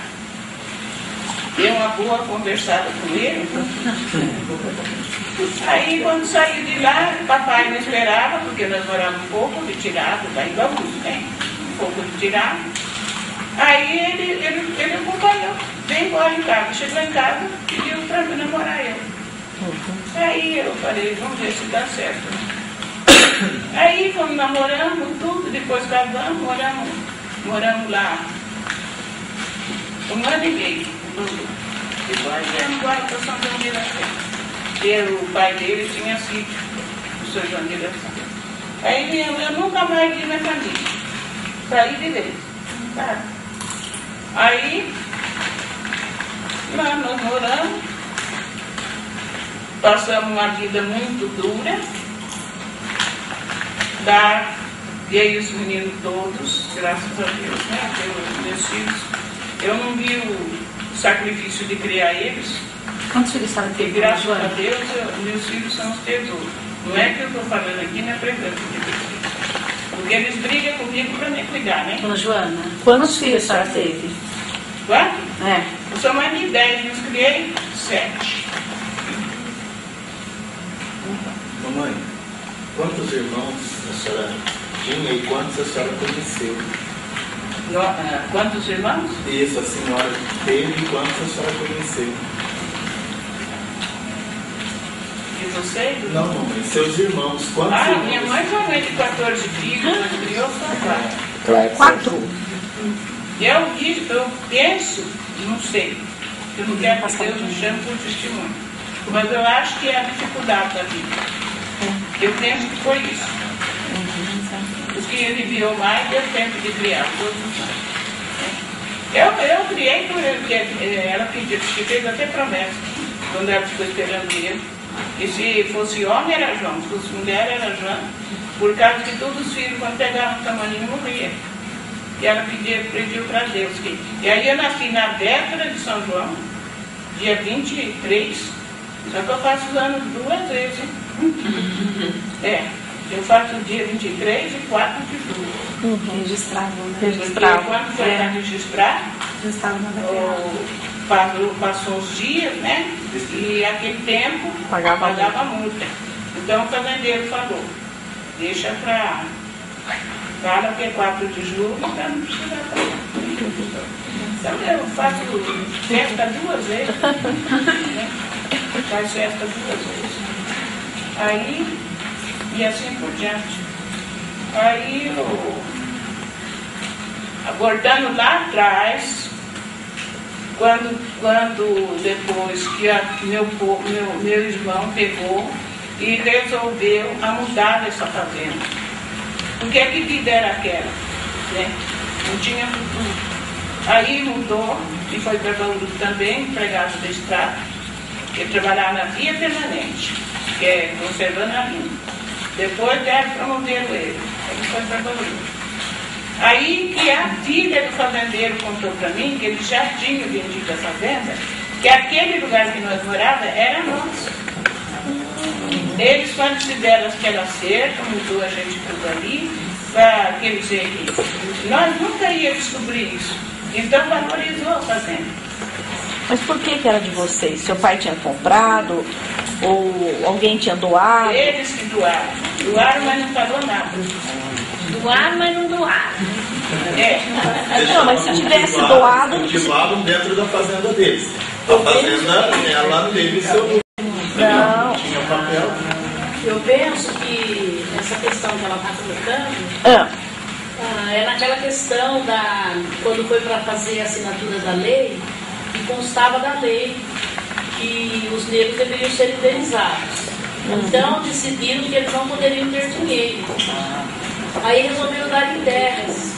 Deu uma boa conversada com ele. Aí quando saiu de lá, o papai não esperava, porque nós morávamos um pouco retirado, lá em Gaúcho, né? Um pouco retirado. Aí ele acompanhou, veio embora em casa. Chegou em casa, pediu para me namorar eu. Aí eu falei, vamos ver se dá certo. Aí fomos namorando tudo, depois casamos, moramos lá 1 ano e meio. Depois viemos embora para São João de Iracema. O pai dele tinha sítio, o São João de Iracema. Aí eu nunca mais vi minha família. Saí de vez. Tá. Aí, lá nós moramos, passamos uma vida muito dura. Criei os meninos todos, graças a Deus, né? Meus filhos. Eu não vi o sacrifício de criar eles. Quantos filhos estavam aqui? Graças a Deus, meus filhos são os tesouros. Não é que eu estou falando aqui, não é pregando. Porque eles brigam comigo para me cuidar, né? Dona Joana, quantos filhos a senhora teve? Quanto? É. Eu sou mais de 10, eu criei 7. Mamãe, quantos irmãos a senhora tinha e quantos a senhora conheceu? Quantos irmãos? Isso, a senhora teve e quantos a senhora conheceu? E você? Não, mamãe, seus irmãos, quantos irmãos? Minha mãe foi mãe de 14 filhos, mas criou só 4. 4? Eu penso, não sei, eu não quero que Deus me chame por testemunho, mas eu acho que é a dificuldade da vida. Eu penso que foi isso. Os que ele viu mais, deu tempo de criar todos os anos. Eu criei por ele, porque ela pediu, que fez até promessa, quando ela ficou esperando ele. E se fosse homem era João, se fosse mulher era João, por causa que todos os filhos, quando pegavam o tamaninho, morriam. E ela pediu para Deus. E aí eu nasci na véspera de São João, dia 23, só que eu faço os anos 2 vezes. Eu faço o dia 23 e 4 de julho. Registravam, né? Registravam. Quando foi para registrar, passou os dias, né? E aquele tempo pagava multa. Então o fazendeiro falou, deixa para fala que é 4 de julho, para não precisar pagar. Então eu faço festa 2 vezes. Né? Faz festa 2 vezes. Aí, e assim por diante. Aí, abordando lá atrás, quando depois que meu irmão pegou e resolveu a mudar dessa fazenda. Porque que vida era aquela? Né? Não tinha futuro. Aí mudou e foi para Bauru também, empregado da estrada. Ele trabalhava na via permanente, que é conservando a linha. Depois promoveram ele. Ele foi para Bauru. Aí que a filha do fazendeiro contou para mim que ele já tinha vendido a fazenda, que aquele lugar que nós morávamos era nosso. Eles, quando fizeram aquela cerca, mudou a gente tudo ali, para quer dizer que nós nunca íamos descobrir isso. Então valorizou a fazenda. Mas por que era de vocês? Seu pai tinha comprado? Ou alguém tinha doado? Eles que doaram. Doaram, mas não falou nada. Doaram, mas não doaram. Não, mas se tivesse doado... Cultivavam dentro da fazenda deles. A fazenda, ela teve seu... Não. Tinha papel. Eu penso que essa questão que ela está colocando é naquela questão da quando foi para fazer a assinatura da lei, que constava da lei que os negros deveriam ser indenizados. Então decidiram que eles não poderiam ter dinheiro. Aí resolveram dar em terras.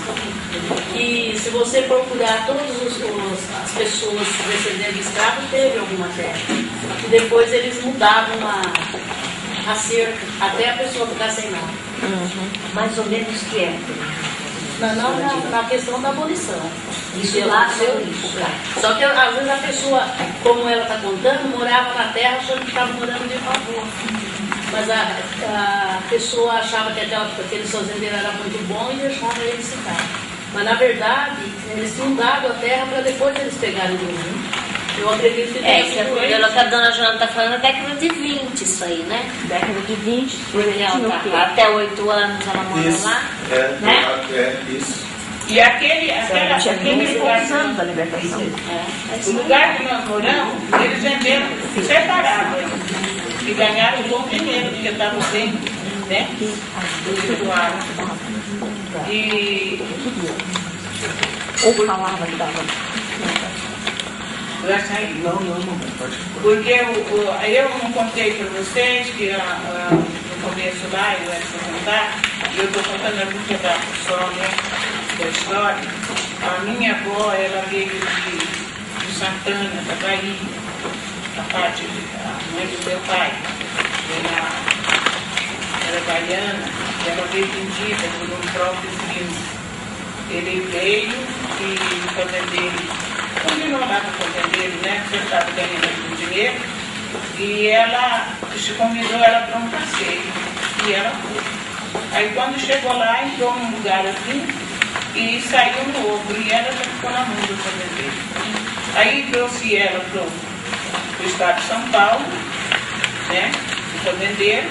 E se você procurar todas as pessoas descendentes de escravos, teve alguma terra. E depois eles mudavam a cerca, até a pessoa ficar sem nada. Mais ou menos que é. Não, na questão da abolição. Isso lá foi isso. Só que às vezes a pessoa, como ela está contando, morava na terra achando que estava morando de favor. Mas a pessoa achava que aquele fazendeiro era muito bom e deixava ele ficar. Mas na verdade, eles tinham dado a terra para depois eles pegarem do mundo. Eu acredito que Isso é pelo que a dona Joana está falando, é década de 20 isso aí, né? Década de 20. Porque ela até 8 anos ela morou Isso. lá. É, isso. E aquele Tinha 20 e lugar, poucos anos da libertação. o lugar que nós moramos, eles venderam separado. E ganharam um bom dinheiro, porque estavam bem, né? E Ou falava que dava. vai sair. Não, pode. Porque eu não contei para vocês que no começo lá eu ia contar, e eu estou contando algum pedaço só, né, da história. A minha avó, ela veio de Santana, da Bahia, a parte a mãe do meu pai. Ela era baiana, e ela veio vendida por um próprio primo. Ele veio e o fazendeiro continuou lá com o fazendeiro, né? Você estava ganhando muito dinheiro. E ela convidou ela para um passeio. E ela foi. Aí quando chegou lá, entrou num lugar assim e saiu no outro. E ela já ficou na mão do fazendeiro. Aí trouxe ela para o estado de São Paulo, né? O fazendeiro,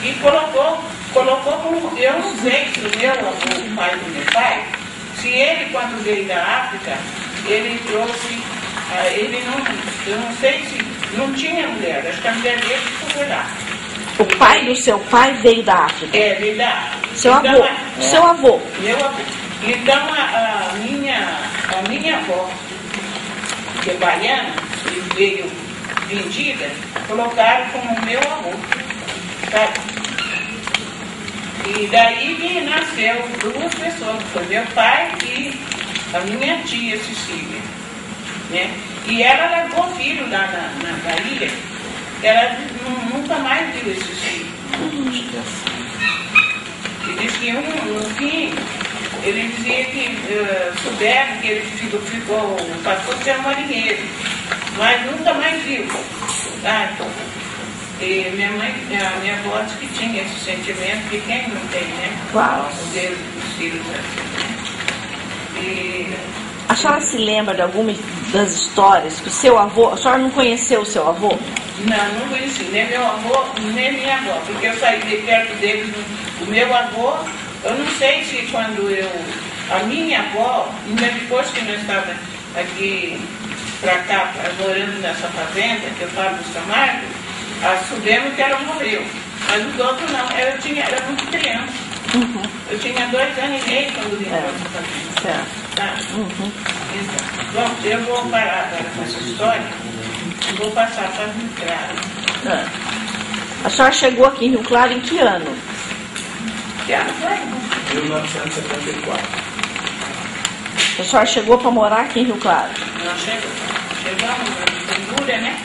e colocou como. Eu não sei se o meu avô, o pai do meu pai, se ele, quando veio da África, ele trouxe, eu não sei se não tinha mulher, acho que a mulher dele foi lá. O pai do seu pai veio da África. Veio da África. Seu avô. Seu avô. Meu avô. Então a minha avó, que é baiana, que veio vendida, colocaram como meu avô. Sabe? E daí que nasceu duas pessoas, foi meu pai e a minha tia Cecília, né? E ela levou filho lá na Bahia, ela nunca mais viu esses filhos. E disse que no fim, ele dizia que souberam que ele passou a ser marinheiro, mas nunca mais viu. Tá? E minha avó disse que tinha esse sentimento, que quem não tem, né? Claro. O Deus dos filhos assim. E A senhora se lembra de algumas das histórias que o seu avô... A senhora não conheceu o seu avô? não conheci, nem meu avô, nem minha avó, porque eu saí de perto deles. O meu avô, eu não sei se quando a minha avó, ainda depois que nós estávamos aqui para cá, morando nessa fazenda, que eu falo dos Camargos, soubemos que ela morreu. Mas os outros não, era muito criança. Eu tinha 2 anos e meio quando vim para essa fazenda. Certo. Tá? Então, bom, eu vou parar agora com essa história e vou passar para Rio Claro. A senhora chegou aqui em Rio Claro em que ano? Que ano foi? 1974. A senhora chegou para morar aqui em Rio Claro? Nós chegamos na figura, né?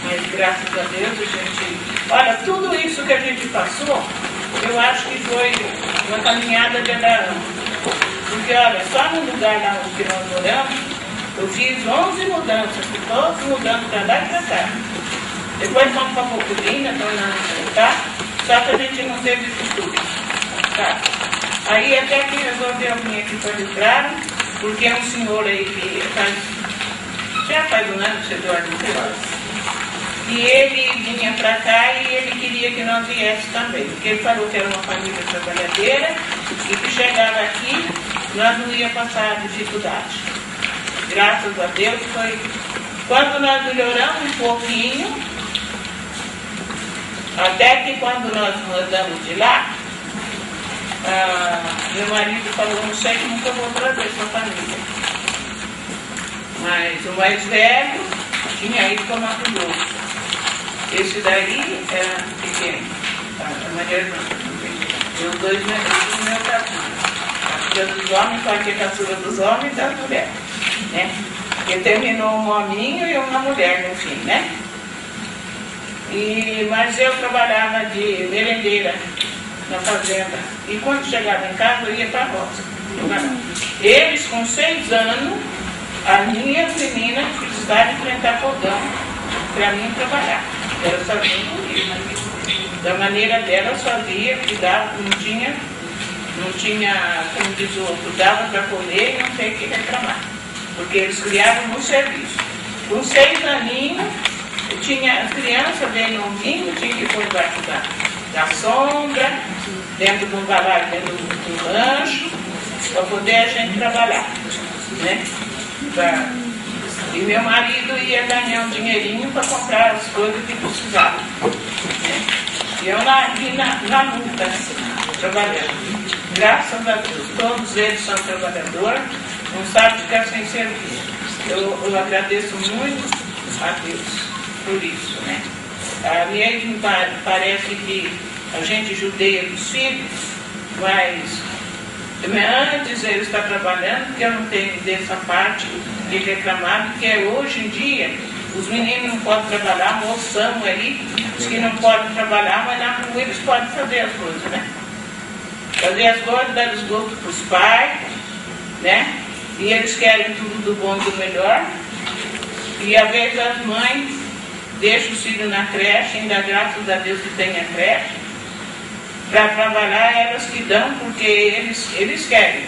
Mas graças a Deus a gente... Olha, tudo isso que a gente passou, eu acho que foi uma caminhada de cada ano. Porque, olha, só no lugar lá onde nós moramos, eu fiz 11 mudanças, todos mudando para lá e para cá. Depois fomos para Pocurina, tornando para cá, só que a gente não teve futuro. Tá? Aí até que resolveu vir aqui para Rio Claro, porque é um senhor aí que já faz um ano que chegou aqui, e ele vinha para cá e ele queria que nós viéssemos também, porque ele falou que era uma família trabalhadeira e que chegava aqui, nós não ia passar dificuldade. Graças a Deus foi. Quando nós melhoramos um pouquinho, Até que quando nós mudamos de lá, meu marido falou, não sei como que eu vou trazer sua família. Mas o mais velho tinha ido para o Mato Grosso. Esse daí era pequeno, a Maria Irmã. E os dois menores do meu caso. A filha dos homens, só que a caçula dos homens e das mulheres. Né? Porque terminou um hominho e uma mulher no fim, né? Mas eu trabalhava de merendeira na fazenda. E quando chegava em casa, eu ia para a roça. Eles, com 6 anos, as minhas meninas precisavam enfrentar fogão para mim trabalhar. Elas sabiam comigo. Da maneira dela, sabia que dava, não tinha, como diz o outro, dava para comer e não tem que reclamar. Porque eles criavam no serviço. Com 6 aninhos, tinha as crianças bem novinho, tinha que pôr debaixo da sombra, dentro de um balaio, dentro de um rancho, para poder a gente trabalhar. Né? E meu marido ia ganhar um dinheirinho para comprar as coisas que precisava. Né? E eu na luta, trabalhando. Graças a Deus, todos eles são trabalhadores, não sabem ficar sem serviço. Eu agradeço muito a Deus por isso, né? Mesmo parece que a gente judeia dos filhos, mas antes ele está trabalhando, porque eu não tenho dessa parte de reclamar, porque hoje em dia os meninos não podem trabalhar, moçamos aí, os que não podem trabalhar, mas na rua eles podem fazer as coisas, né? Fazer as coisas, dar esgoto para os pais, né? E eles querem tudo do bom e do melhor. E às vezes as mães deixam os filhos na creche, ainda graças a Deus que tem a creche, para trabalhar, elas que dão, porque eles querem.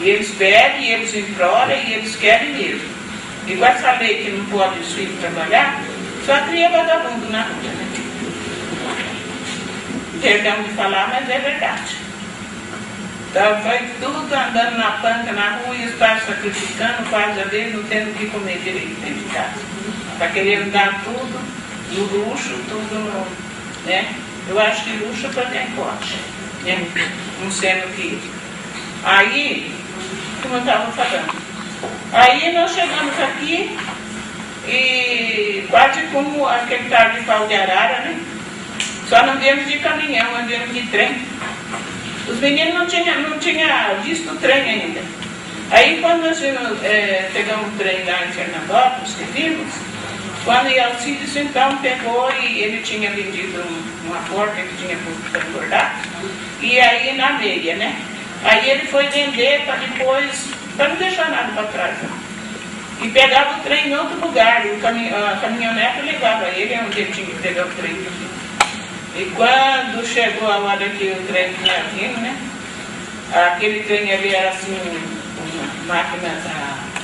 E eles pedem, e eles imploram, e eles querem mesmo. E com essa lei que não pode os filhos trabalhar, só cria vagabundo na rua, né? Perdão de falar, mas é verdade. Então foi tudo andando na panca, na rua, e os pais sacrificando, quase a vez não tendo o que comer direito dentro de casa. Para querer andar tudo no luxo, tudo no... né? Eu acho que luxo para quem pode, né? Não sendo que... Aí, como eu estava falando, aí nós chegamos aqui e quase como aquele tal de pau de arara, né? Só não viemos de caminhão, mas viemos de trem. Os meninos não tinham visto o trem ainda. Aí quando nós pegamos o trem lá em Fernandópolis, que vimos, quando o Alcides então pegou e ele tinha vendido uma porca que tinha para engordar, e aí na meia, né? Aí ele foi vender para depois, para não deixar nada para trás. Né? E pegava o trem em outro lugar, a caminhonete levava ele onde ele tinha que pegar o trem. E quando chegou a hora que o trem vinha vindo, né? Aquele trem ali era assim, uma máquina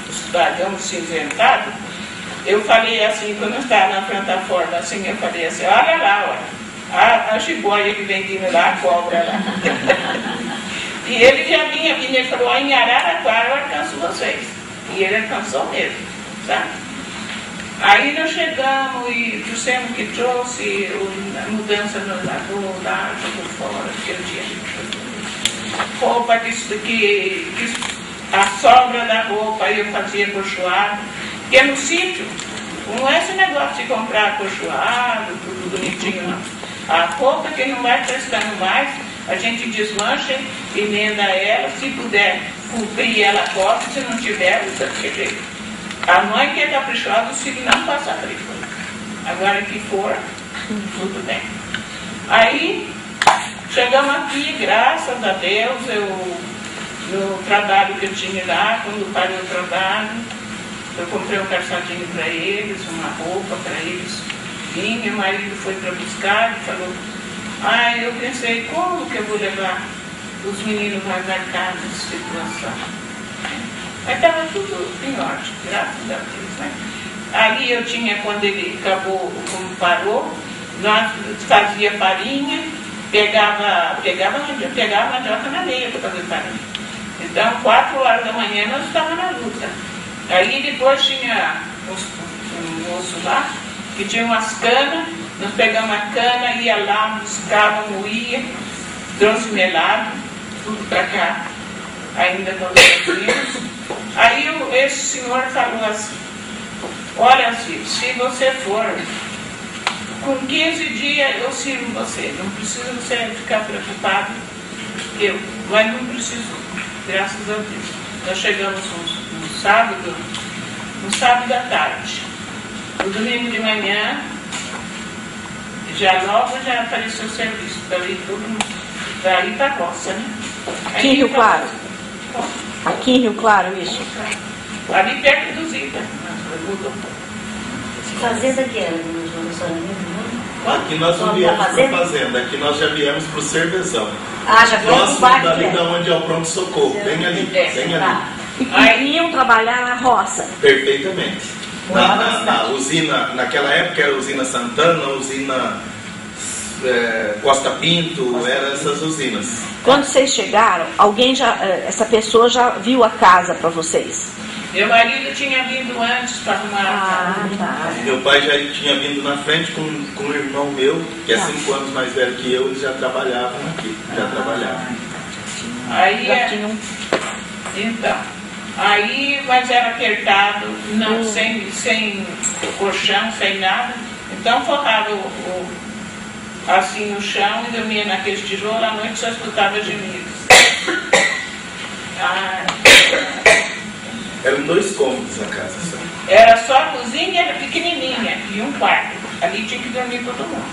do vagão cinzentado. Eu falei assim, quando eu estava na plataforma, assim, eu falei assim, olha lá, olha, a jiboia que vem vindo lá, a cobra lá. E ele já vinha, ele falou, em Araraquara eu alcanço vocês. E ele alcançou mesmo, sabe? Aí nós chegamos e trouxemos que trouxe a mudança no lavou lá, jogou fora, porque eu tinha roupa que a sobra da roupa eu fazia cochoado, porque no sítio não é esse negócio de comprar cochoado, tudo bonitinho, não. A roupa que não vai prestando mais, a gente desmancha, emenda ela, se puder cobrir ela costa, se não tiver, usa de jeito. A mãe que é caprichosa, os filhos não passam frio. Agora que for, tudo bem. Aí, chegamos aqui, graças a Deus, no trabalho que eu tinha lá, quando parei o trabalho, eu comprei um calçadinho para eles, uma roupa para eles. E meu marido foi para buscar e falou, eu pensei, como que eu vou levar os meninos mais à casa nessa situação? Mas estava tudo em ordem, graças a Deus, né? Ali eu tinha, quando ele acabou, como parou, nós fazia farinha, pegava mandioca na meia para fazer farinha. Então, 4 horas da manhã nós estávamos na luta. Aí depois tinha um moço lá, que tinha umas canas, Nós pegamos a cana, ia lá, buscava, moía, trouxe melado, tudo para cá, ainda quando nós vimos. Aí esse senhor falou assim, olha, filho, se você for, com 15 dias eu sirvo você, não precisa você ficar preocupado, mas não preciso, graças a Deus. Nós chegamos no sábado à tarde. No domingo de manhã, já logo já apareceu o serviço, para ir para a roça, né? Aqui em Rio Claro? Aqui em Rio Claro, isso? Ali perto do Zita. Fazenda que era, Aqui nós não viemos para a fazenda, aqui nós já viemos para o Cervezão. Ah, já foi próximo dali da onde é o pronto-socorro, bem ali, bem ali. E iam trabalhar na roça? Perfeitamente. Na usina, naquela época era a usina Santana, a usina Costa Pinto, eram essas usinas. Quando vocês chegaram, essa pessoa já viu a casa para vocês? Meu marido tinha vindo antes para arrumar a casa. Tá. Meu pai já tinha vindo na frente com um irmão meu, que é 5 anos mais velho que eu, eles já trabalhavam aqui, Aí, então, mas era apertado, não, sem colchão, sem nada. Então forrava assim no chão e dormia naqueles tijolos, à noite só escutava gemidos. Eram 2 cômodos na casa. Era só a cozinha, era pequenininha, e um quarto. Ali tinha que dormir todo mundo.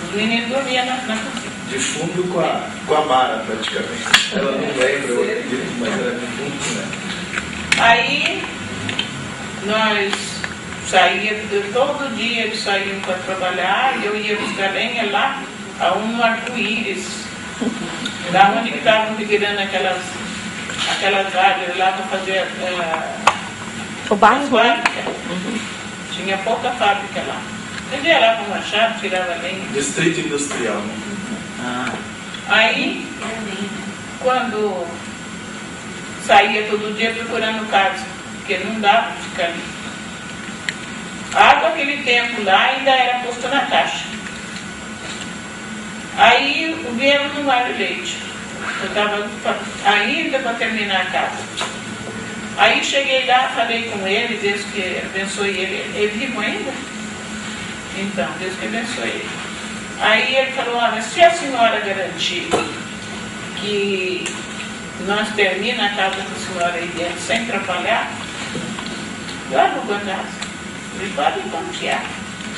Os meninos dormiam na cozinha. De fundo com a Mara, praticamente. Ela não lembra, eu acredito, mas era de fundo, né? Aí, nós saíamos, todo dia eles saíam para trabalhar, e eu ia buscar lenha lá, no arco-íris, lá onde estavam virando aquelas árvores lá para fazer o bairro? Tinha pouca fábrica lá. Eu ia lá com o machado, tirava lenha. Distrito Industrial. Aí, quando saía todo dia procurando casa, porque não dava para ficar ali. A água naquele tempo lá ainda era posta na caixa. Aí viemos no Mário Leite. Eu estava ainda para terminar a casa. Aí cheguei lá, falei com ele, Deus que abençoe ele. Ele vivo ainda? Então, Deus que abençoe ele. Aí ele falou, olha, se a senhora garantir que nós terminamos a casa da senhora aí dentro sem atrapalhar, eu alugo a casa. Ele pode confiar.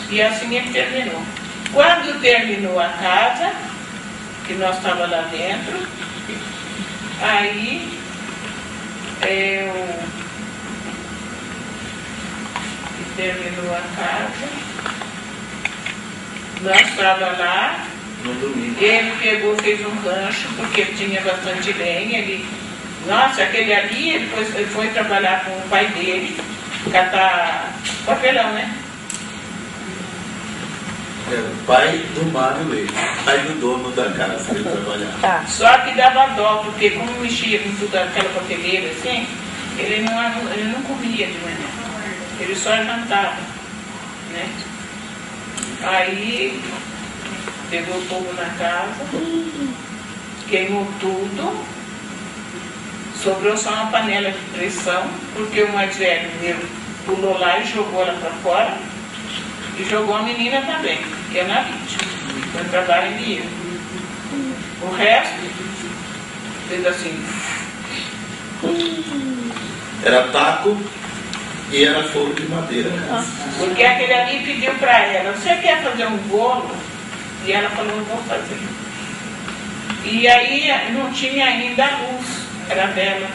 E assim ele terminou. Quando terminou a casa, que nós estávamos lá dentro, aí terminou a casa, nós estávamos lá, ele pegou, fez um rancho, porque tinha bastante lenha, nossa, aquele ali, ele foi trabalhar com o pai dele, catar papelão, né? O pai do Mário Leite, pai do dono da casa que ele trabalhava. Só que dava dó, porque como mexia com tudo aquela papeleira assim, ele não comia de manhã, ele só jantava, né? Aí pegou fogo na casa, queimou tudo, sobrou só uma panela de pressão, porque o mais velho meu pulou lá e jogou ela para fora, e jogou a menina também, que é na vítima, foi trabalho de eu. O resto fez assim. Era taco e era fogo de madeira. Porque aquele ali pediu para ela, você quer fazer um bolo? E ela falou, não vou fazer. E aí não tinha ainda a luz, era a vela.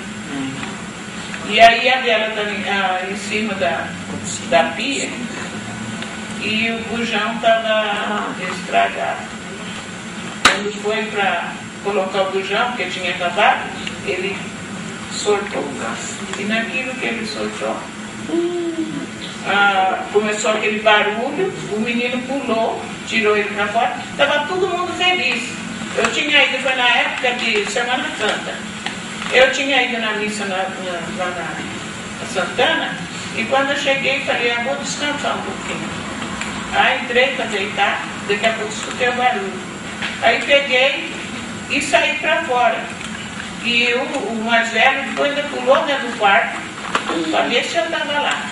E aí a vela estava em cima da pia e o bujão estava estragado. Quando foi para colocar o bujão, porque tinha acabado, ele soltou o gás. E naquilo que ele soltou, começou aquele barulho, o menino pulou, tirou ele para fora, estava todo mundo feliz. Eu tinha ido, foi na época de Semana Santa, eu tinha ido na missa lá na Santana, e quando eu cheguei, falei, vou descansar um pouquinho. Aí entrei para deitar, Daqui a pouco escutei o barulho. Aí peguei e saí para fora. E o mais velho depois ainda pulou dentro do quarto para ver se eu estava lá.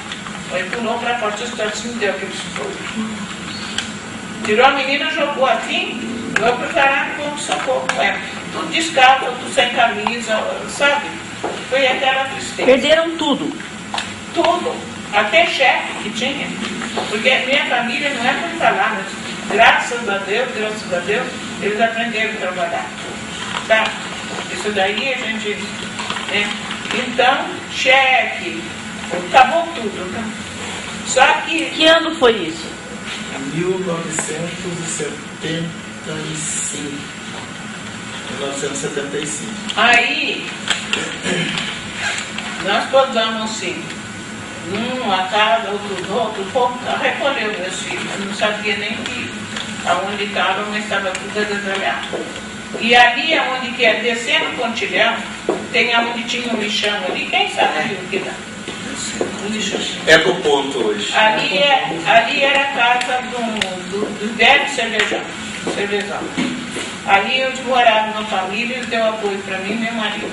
Aí pulou para fora, assim, me deu aquele sufoco. Tirou a menina, jogou assim, eu preparava como socorro com ela. Tudo descalço, tudo sem camisa, sabe? Foi aquela tristeza. Perderam tudo. Tudo, até chefe que tinha. Porque minha família não é para falar, mas graças a Deus, eles aprenderam a trabalhar. Tá? Isso daí a gente. Né? Então, cheque, acabou tudo. Né? Só que. Que ano foi isso? 1975. 1975. Aí, nós podamos assim, uma casa, outro, o povo recolheu meus filhos. Eu não sabia nem aonde estavam, mas estava tudo desalhado. E ali, aonde que é descendo o pontilhão, tem aonde tinha um lixão ali, quem sabe o que dá? Um lixão. É pro ponto hoje. Ali era a casa do velho cervejão. Ali onde morava uma família, ele deu apoio para mim e meu marido.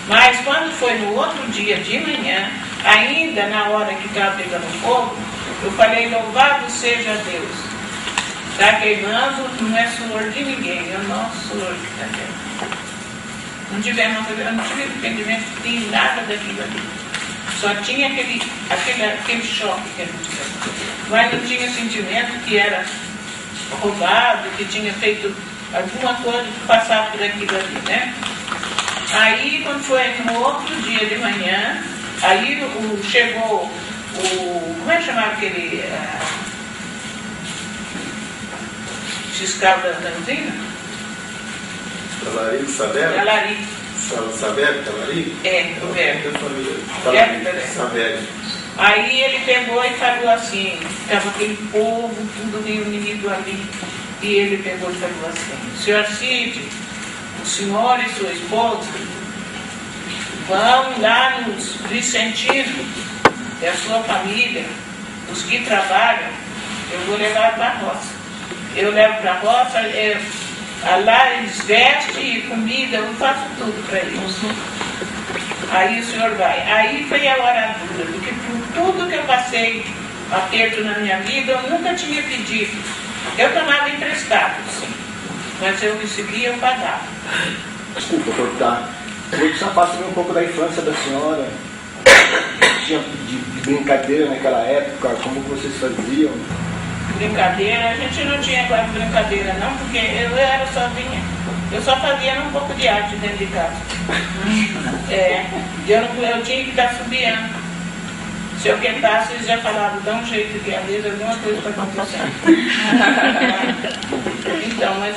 Mas quando foi no outro dia de manhã, ainda na hora que estava pegando fogo, eu falei, louvado seja Deus. Está queimando, não é suor de ninguém, é o nosso suor que está queimando. Não tive arrependimento de nada daquilo ali. Só tinha aquele choque que a gente teve. Mas não tinha sentimento que era roubado, que tinha feito alguma coisa que passava por aquilo ali, né? Aí, quando foi no outro dia de manhã, aí chegou como é que chamava aquele fiscal da usina? Talarico, Savério? Talarico. Savério, Talarico? É, o velho. Savério. Aí ele pegou e falou assim, estava aquele povo, tudo reunido ali, e ele pegou e falou assim, senhor Cid, o senhor e sua esposa vão lá nos Vicentinos, e a sua família, os que trabalham, eu vou levar para a roça. Eu levo para a roça, lá eles vestem comida, eu faço tudo para eles. Aí o senhor vai. Aí foi a hora dura, porque por tudo que eu passei aperto na minha vida, eu nunca tinha pedido. Eu tomava emprestado, sim, mas eu recebia, eu pagava. Desculpa cortar. Queria que só falasse um pouco da infância da senhora. Tinha de brincadeira naquela época, como vocês faziam? Brincadeira, a gente não tinha quase brincadeira não, porque eu era sozinha. Eu só fazia um pouco de arte dentro de casa. Eu tinha que estar subiando. Se eu cantasse, eles já falavam, dá um jeito que às vezes alguma coisa está acontecendo. Então, mas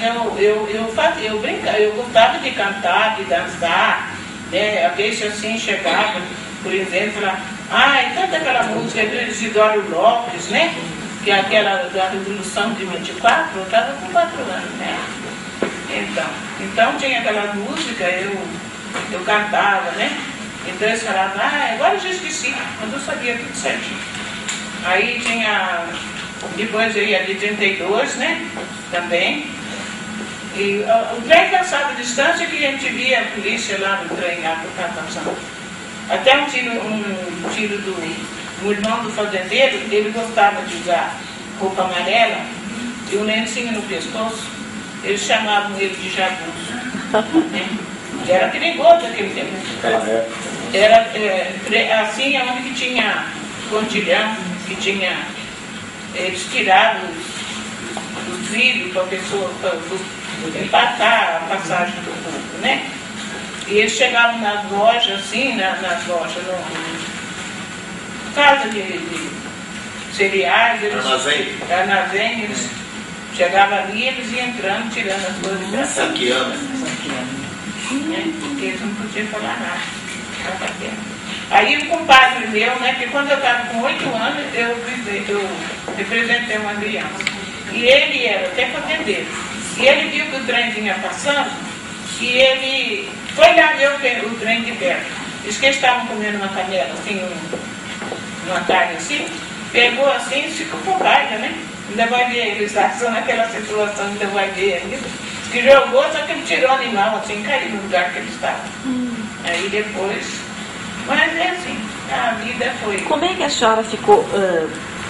eu brincava, eu gostava de cantar, de dançar, né? Às vezes assim chegava, por exemplo, lá, canta aquela música do Isidoro Lopes, né? Que é aquela da Revolução de 24, eu estava com 4 anos, né? Então tinha aquela música, eu cantava, né? Então eles falavam, agora eu já esqueci, mas eu sabia tudo certinho. Aí tinha, depois eu ia de 32, né? Também. E o trem passava a distância que a gente via a polícia lá no trem, lá do passando. Até um tiro do irmão do fazendeiro, ele gostava de usar roupa amarela e um lencinho no pescoço, eles chamavam ele de jagunço. Né? Era perigoso aquele tempo. Era assim, onde que tinha pontilhão, que tinha, eles tiravam os trilhos para a pessoa, para empatar a passagem do povo, né? E eles chegavam nas lojas, assim, nas lojas, casa de cereais, armazém, eles chegavam ali, eles iam entrando, tirando as coisas para saqueando. Porque eles não podiam falar nada. Aí um compadre meu, né, que quando eu estava com 8 anos, eu representei uma criança. E ele era até fazendeiro. E ele viu que o trem vinha passando, e ele foi lá ver o trem de perto. Diz que eles estavam comendo uma canela, assim, uma carne assim, pegou assim e ficou com raiva, né? Ainda vai ver, eles estão naquela situação, ainda vai ver ainda. Que jogou, só que ele tirou o animal, assim, caiu no lugar que ele estava. Aí depois, mas é assim, a vida foi. Como é que a senhora ficou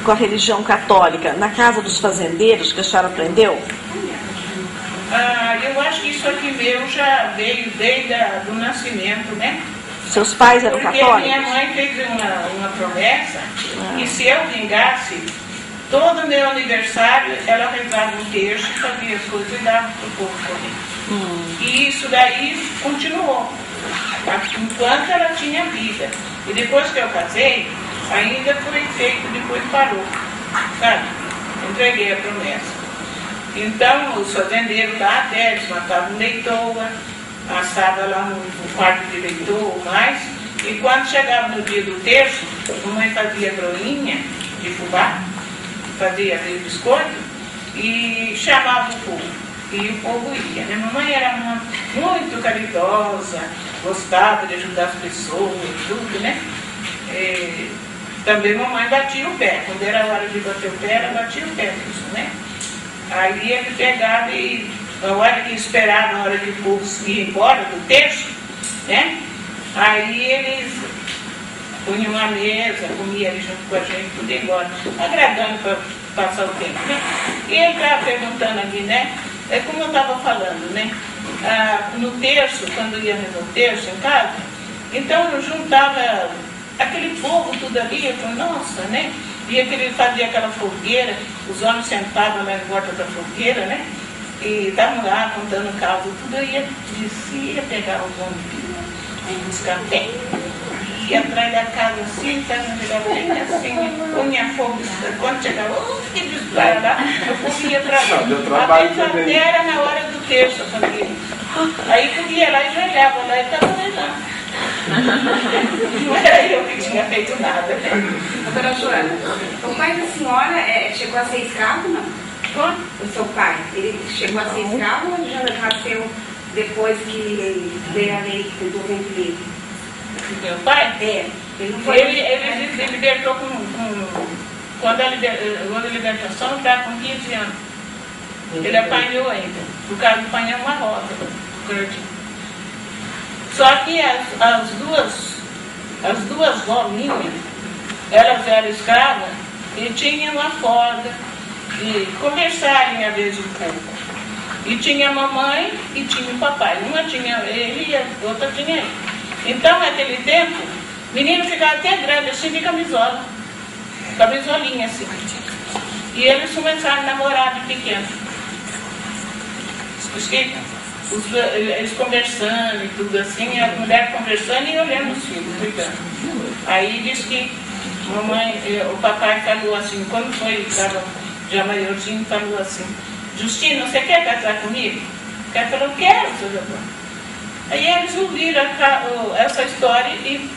com a religião católica? Na casa dos fazendeiros que a senhora aprendeu? Eu acho que isso aqui meu já veio desde do nascimento, né? Seus pais eram Porque católicos? minha mãe fez uma promessa que se eu vingasse, todo meu aniversário ela rezava um terço, fazia as coisas e dava para o povo comer. E isso daí continuou, enquanto ela tinha vida. E depois que eu casei, ainda foi feito, depois parou, sabe? Entreguei a promessa. Então, os fazendeiros lá até, eles matavam leitoa, assavam lá no quarto de leitoa, mais. E quando chegava no dia do terço, a mãe fazia broinha de fubá, fazia biscoito e chamava o povo. E o povo ia, né? Mamãe era muito caridosa, gostava de ajudar as pessoas e tudo, né? Também mamãe batia o pé. Quando era a hora de bater o pé, ela batia o pé mesmo, né? Aí ele pegava e, na hora que esperava, na hora que o povo ia embora do terço, né? Aí eles punham uma mesa, comia ali junto com a gente, tudo embora, agradando para passar o tempo, né? E ele estava perguntando ali, né? É como eu estava falando, né? No terço, quando ia no terço em casa, então eu juntava aquele povo tudo ali, eu falei, nossa, né? E ele fazia aquela fogueira, os homens sentavam lá em volta da fogueira, né? E estavam lá contando o caso, tudo, eu ia, descia, pegava o bombinho, ia buscar pé, ia atrás da casa assim, chegava bem assim, punha fogo, quando chegava, que desgraça lá, eu corria para lá. A vez até era na hora do terço, eu fazia. Aí eu ia lá e já olhava lá e estava rezando. Não era eu que tinha feito nada. Doutora Joana, o pai da senhora chegou a ser escravo, não? O seu pai, ele chegou a ser escravo ou já nasceu depois que veio a lei do ventre livre? Meu pai? Ele não foi. Ele se libertou quando a libertação ele estava com 15 anos. Ele apanhou ainda, por causa de apanhar uma rosa, Só que as duas vó minhas, elas eram escravas e tinham a folga de conversarem às vezes um pouco. E tinha a mamãe e tinha o papai. Uma tinha ele e a outra tinha ele. Então, naquele tempo, o menino ficava até grande, assim, de camisola. Camisolinha, assim. E eles começaram a namorar de pequeno. Eles conversando e tudo assim, a mulher conversando e olhando os filhos, cuidando. Aí diz que o papai falou assim, quando estava já maiorzinho, falou assim, Justino, você quer casar comigo? Ela falou, quero, seu Jabão. Aí eles ouviram essa história e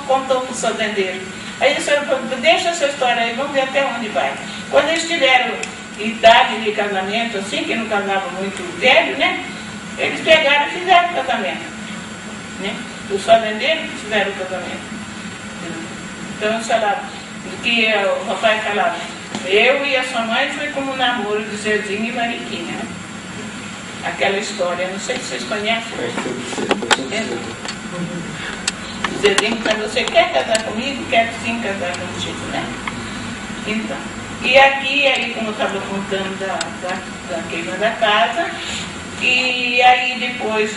contou para o fazendeiro. Aí o senhor falou, deixa essa história aí, vamos ver até onde vai. Quando eles tiveram idade de casamento, assim, que não casava muito velho, né? Eles pegaram e fizeram o casamento. Né? Os fazendeiros fizeram o casamento. Então, sei lá, que o papai falava, eu e a sua mãe foi como um namoro de Zezinho e Mariquinha. Né? Aquela história, não sei se vocês conhecem. Zezinho falou, você quer casar comigo? Quero sim casar contigo, né? Então, e aqui, aí como eu estava contando da queima da casa, e aí depois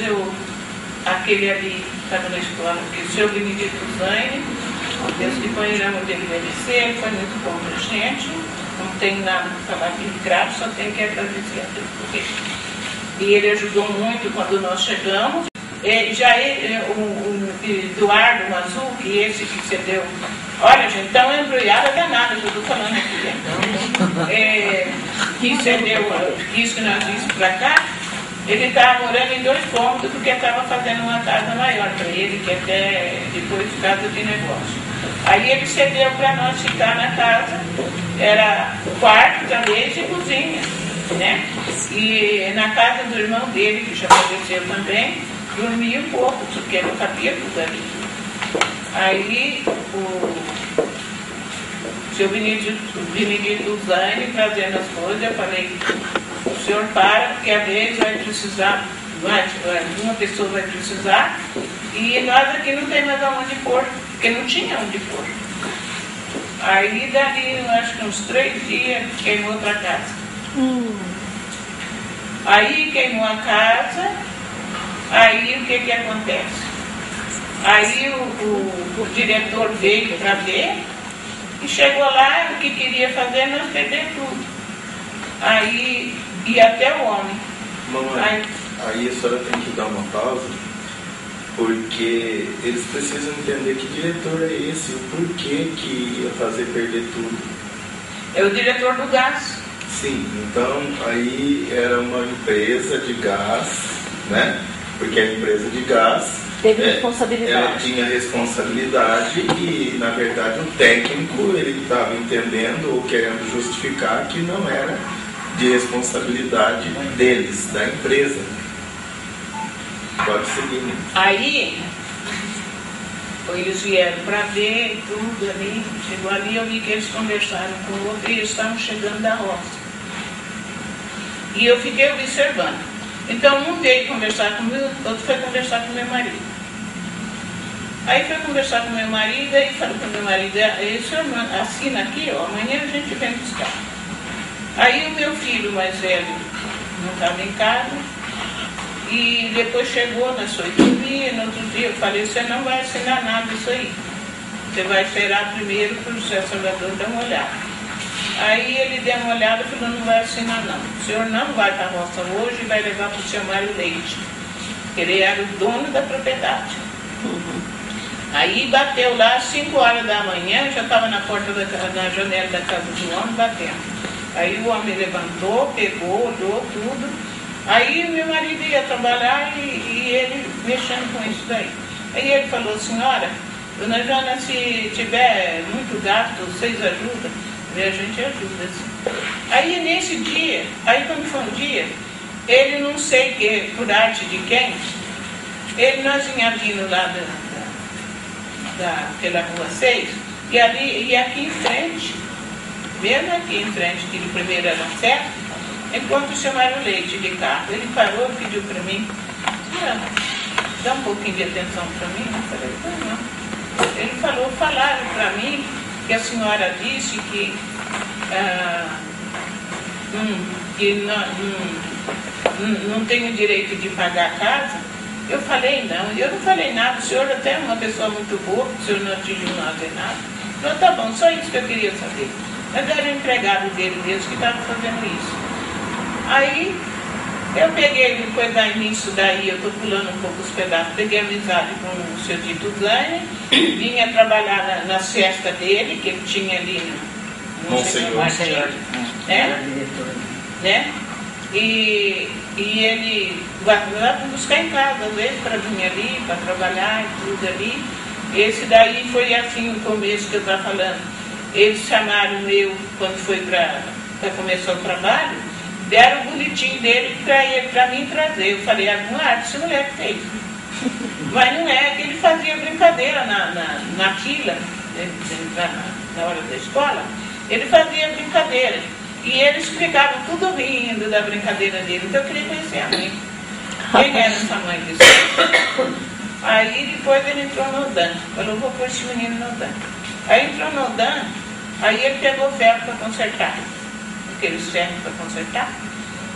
aquele ali estava na escola, que o seu Benedito Zaine, Deus que banheiramos dele envelhecer, foi muito bom para a gente, não tem nada para falar de graça, só tem que agradecer a Deus por isso. E ele ajudou muito quando nós chegamos. O Eduardo Mazul, que esse que você deu, olha gente, tão embrulhada danada, eu estou falando aqui, que você deu, quis que nós vimos para cá, ele estava morando em 2 cômodos porque estava fazendo uma casa maior para ele, que até depois de casa de negócio. Aí ele cedeu para nós ficar na casa, era quarto também e cozinha, né? E na casa do irmão dele, que já faleceu também, dormia um pouco, porque não cabia tudo ali. Aí seu Benedito Zani trazendo as coisas, eu falei, o senhor para, porque a vez vai precisar, uma pessoa vai precisar, e nós aqui não tem mais aonde pôr, porque não tinha onde pôr. Aí dali, acho que uns 3 dias, queimou outra casa. Aí queimou a casa, aí o que acontece? Aí o diretor veio para ver e chegou lá, o que queria fazer, nós perder tudo. Aí ia até o homem. Mamãe, aí a senhora tem que dar uma pausa, porque eles precisam entender que diretor é esse, o porquê que ia fazer perder tudo. É o diretor do gás. Sim, então aí era uma empresa de gás, né? Porque a empresa de gás teve responsabilidade. Ela tinha responsabilidade e, na verdade, o técnico ele estava entendendo ou querendo justificar que não era de responsabilidade deles, da empresa. Pode seguir. Né? Aí eles vieram para ver tudo ali, chegou ali, eu vi que eles conversaram com o outro e eles estavam chegando da roça. E eu fiquei observando. Então um veio conversar comigo, o outro foi conversar com meu marido. Aí foi conversar com meu marido e falou para o meu marido, o senhor assina aqui, ó, amanhã a gente vem buscar. Aí o meu filho mais velho não estava em casa e depois chegou na sua economia, no outro dia eu falei, você não vai assinar nada disso aí. Você vai esperar primeiro para o José Salvador dar uma olhada. Aí ele deu uma olhada e falou, não vai assinar não. O senhor não vai para a roça hoje e vai levar para o seu Mário Leite. Ele era o dono da propriedade. Aí bateu lá às 5 horas da manhã, já estava na porta na janela da casa do homem batendo. Aí o homem levantou, pegou, olhou tudo. Aí meu marido ia trabalhar e ele mexendo com isso daí. Aí ele falou, senhora, dona Jana, se tiver muito gasto, vocês ajudam? E a gente ajuda, assim. Aí nesse dia, aí quando foi um dia, ele não sei que, por arte de quem, nós vinha vindo lá pela rua 6, e ali, e aqui em frente, mesmo aqui em frente, que de primeiro era certo, enquanto chamaram o Leite de carro, ele parou e pediu para mim, dá um pouquinho de atenção para mim. Eu falei, não. Ele falou, falaram para mim que a senhora disse que não tenho direito de pagar a casa. Eu falei, não, eu não falei nada, o senhor até é uma pessoa muito boa, o senhor não atingiu nada e nada. Não, tá bom, só isso que eu queria saber. Mas era o empregado dele mesmo que estava fazendo isso. Aí eu peguei, depois da início daí, eu estou pulando um pouco os pedaços, peguei amizade com o seu Tito Zani, vinha trabalhar na cesta dele, que ele tinha ali no Monsenhor. Né? E ele vai para buscar em casa, às vezes, para vir ali, para trabalhar e tudo ali. Esse daí foi assim o começo que eu estava falando. Eles chamaram eu, quando foi para começar o trabalho, deram o boletim dele para mim trazer. Eu falei, alguma arte esse moleque fez. Mas não é que ele fazia brincadeira na fila, na hora da escola, ele fazia brincadeira. E eles ficavam tudo rindo da brincadeira dele. Então eu queria conhecer a mãe. Quem era essa mãe desse? Aí depois ele entrou no ODAN. Falou, vou pôr esse menino no ODAN. Aí entrou no ODAN, aí ele pegou ferro para consertar. Aqueles ferros para consertar.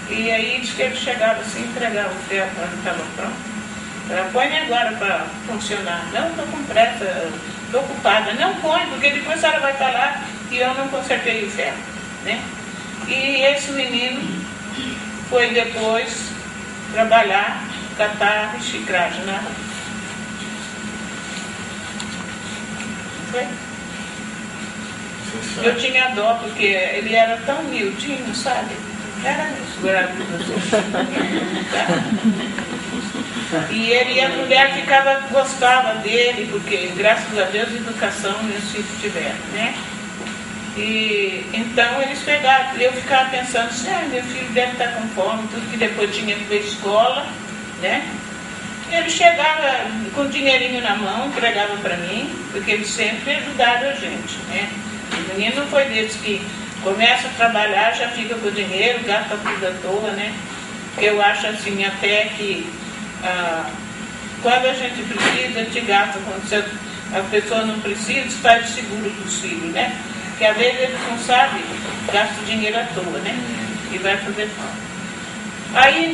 E aí disse que ele chegava assim, entregava o ferro quando estava pronto. Põe agora para funcionar. Não, estou com pressa, estou ocupada. Não põe, porque depois a senhora vai falar que eu não consertei o ferro. Né? E esse menino foi depois trabalhar, catar reciclagem na rua. Foi? Eu tinha dó, porque ele era tão miudinho, sabe? Era isso, e a mulher gostava dele, porque graças a Deus educação meus filhos tiveram, né? E então eles pegaram, eu ficava pensando assim, meu filho deve estar com fome, tudo que depois tinha que ir para a escola, né? Ele chegava com dinheirinho na mão, entregava para mim, porque eles sempre ajudaram a gente, né? O menino não foi desses que começa a trabalhar, já fica com o dinheiro, gasta tudo à toa, né? Eu acho assim, até que quando a gente precisa, a gente gasta. Quando a pessoa não precisa, faz seguro dos filhos, né? Porque às vezes eles não sabem, gasta o dinheiro à toa, né? E vai fazer falta. Aí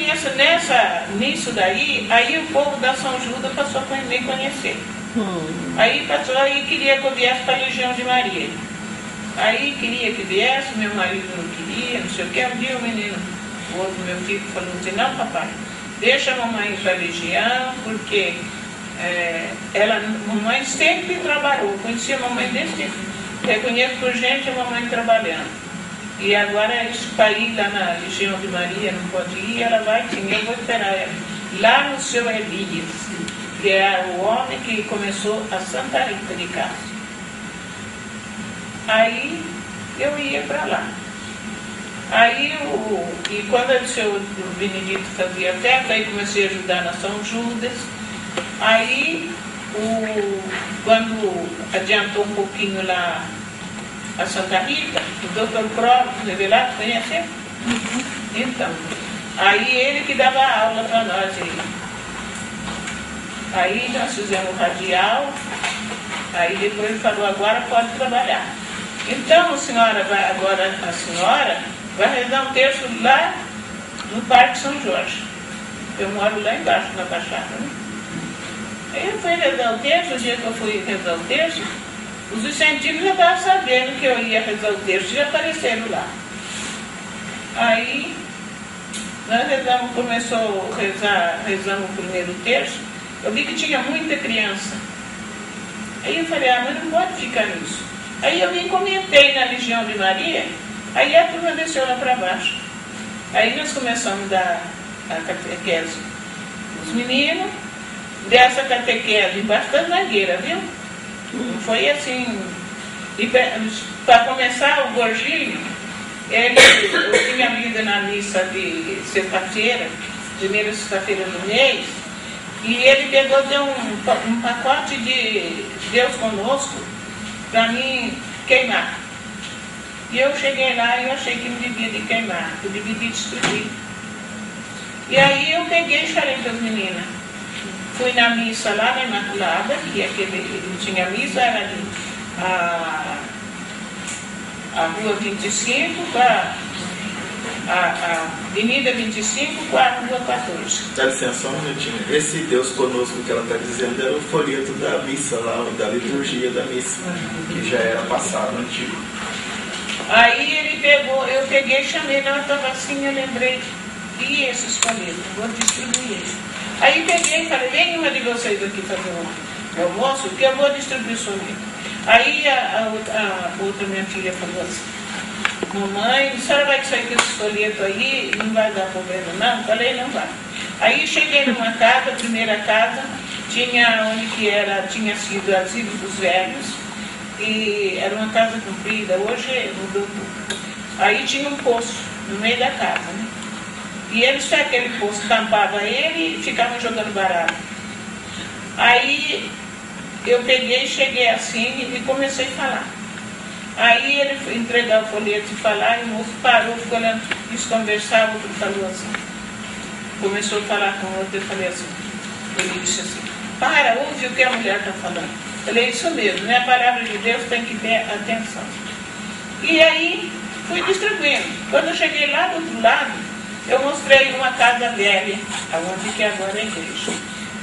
nisso daí, aí o povo da São Judas passou a me conhecer. Aí queria que eu viesse para a Legião de Maria. Aí queria que viesse, meu marido não queria, não sei o que. Um dia o outro meu filho falou assim, não papai, deixa a mamãe ir para a Legião, porque mamãe sempre trabalhou, conhecia a mamãe desde tempo. Reconheço por gente a mamãe trabalhando. E agora isso para ir lá na Legião de Maria, não pode ir, ela vai sim, eu vou esperar ela. Lá no seu Elias, que é o homem que começou a Santa Rita de Cássia. Aí eu ia para lá. Aí, e quando o seu Benedito fazia festa, aí comecei a ajudar na São Judas. Aí, quando adiantou um pouquinho lá a Santa Rita, o doutor Próprio Revelado, conhece? Então, aí ele que dava aula para nós. Aí nós fizemos radial, aí depois ele falou, agora pode trabalhar. Então a senhora vai rezar um terço lá no Parque São Jorge. Eu moro lá embaixo, na Baixada, né? Aí eu fui rezar o terço, o dia que eu fui rezar o terço, os vicentinos já estavam sabendo que eu ia rezar o terço, já apareceram lá. Aí nós rezamos o primeiro terço, eu vi que tinha muita criança. Aí eu falei, mas não pode ficar nisso. Aí eu me comentei na Legião de Maria, aí a turma desceu lá para baixo. Aí nós começamos a dar a catequese. Os meninos, dessa catequese, bastante mangueira, viu? Não foi assim. E para começar, o Gorginho, eu tinha lido na missa de sexta-feira, primeira sexta-feira do mês, e ele pegou, deu um pacote de Deus Conosco para mim queimar. E eu cheguei lá e eu achei que não devia de queimar, eu devia de destruir. E aí eu peguei e falei para as meninas. Fui na missa lá na Imaculada, que ele tinha missa, era ali a Rua 25, a Avenida 25 com a Rua 14. Dá licença só um minutinho. Esse Deus Conosco que ela está dizendo era o folheto da missa lá, da liturgia da missa, que já era passado antigo. Aí ele pegou, eu peguei e chamei, ela estava assim, eu lembrei, e esses folhetos, vou distribuir eles. Aí peguei e falei, vem uma de vocês aqui fazer o almoço, que eu vou distribuir o folheto. Aí a outra minha filha falou assim, mamãe, a senhora vai sair com esse folheto aí, não vai dar problema não? Eu falei, não vai. Aí cheguei numa casa, a primeira casa, tinha onde que tinha sido asilo dos velhos, e era uma casa comprida, hoje mudou tudo. Aí tinha um poço no meio da casa, né? E eles, aquele poço, tampava ele e ficavam jogando baralho. Aí eu peguei, cheguei assim e comecei a falar. Aí ele foi entregar o folheto e falar, e o moço parou, ficou olhando, eles conversavam, o outro falou assim. Começou a falar com o outro, eu falei assim. Ele disse assim, para, ouve o que a mulher está falando. Eu falei, isso mesmo, né? A palavra de Deus tem que ter atenção. E aí fui distribuindo. Quando eu cheguei lá do outro lado, eu mostrei uma casa velha, onde que agora é a igreja.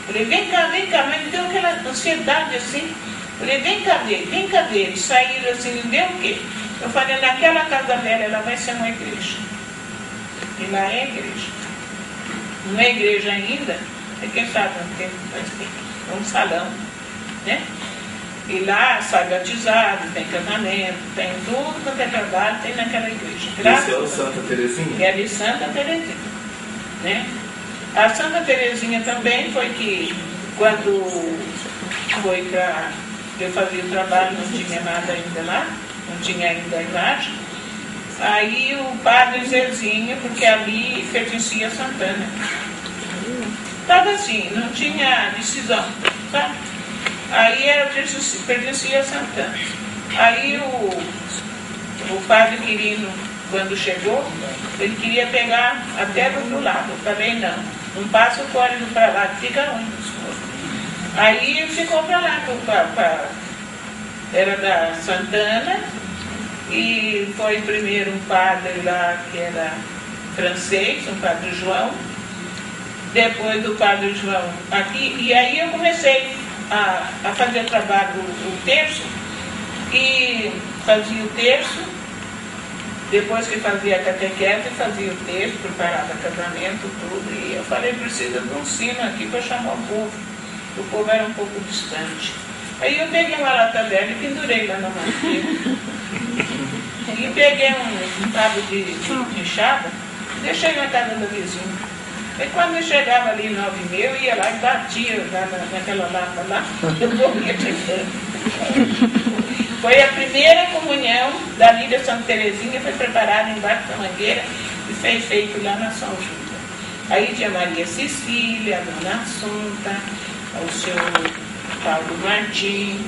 Falei, vem cá, mas me deu aquela ansiedade assim. Falei, vem cá ver. Eles saíram assim, me deu o quê? Eu falei, naquela casa velha ela vai ser uma igreja. E lá é a igreja. Não é igreja ainda, quem sabe não tem, vai ter. É um salão, né? E lá sai batizado, tem casamento, tem tudo quanto é trabalho, tem naquela igreja. Esse é o Santa Terezinha? É de Santa Terezinha, né? A Santa Terezinha também foi que, quando foi para eu fazer o trabalho, não tinha nada ainda lá, não tinha ainda a imagem. Aí o padre Zezinho, porque ali pertencia a Santana. Estava assim, não tinha decisão, sabe? Aí pertencia a Santana. Aí padre Quirino, quando chegou, ele queria pegar até do outro lado. Eu falei, não passa o código para lá, que fica ruim. Aí ele ficou para lá, era da Santana, e foi primeiro um padre lá que era francês, um padre João, depois do padre João aqui, e aí eu comecei a fazer trabalho, o terço, e fazia o terço, depois que fazia a catequese, fazia o terço, preparava casamento, tudo, e eu falei, precisa de um sino aqui para chamar o povo. O povo era um pouco distante. Aí eu peguei uma lata velha e pendurei lá na mangueira. E peguei um cabo de enxada e deixei na casa da vizinha. E quando eu chegava ali 9h30, eu ia lá e batia naquela lata lá, eu morria chegando. Foi a primeira comunhão da Lídia Santa Terezinha, foi preparada embaixo da mangueira e foi feito lá na São Judas. Aí tinha Maria Cecília, a Dona Assunta, o seu Paulo Martim,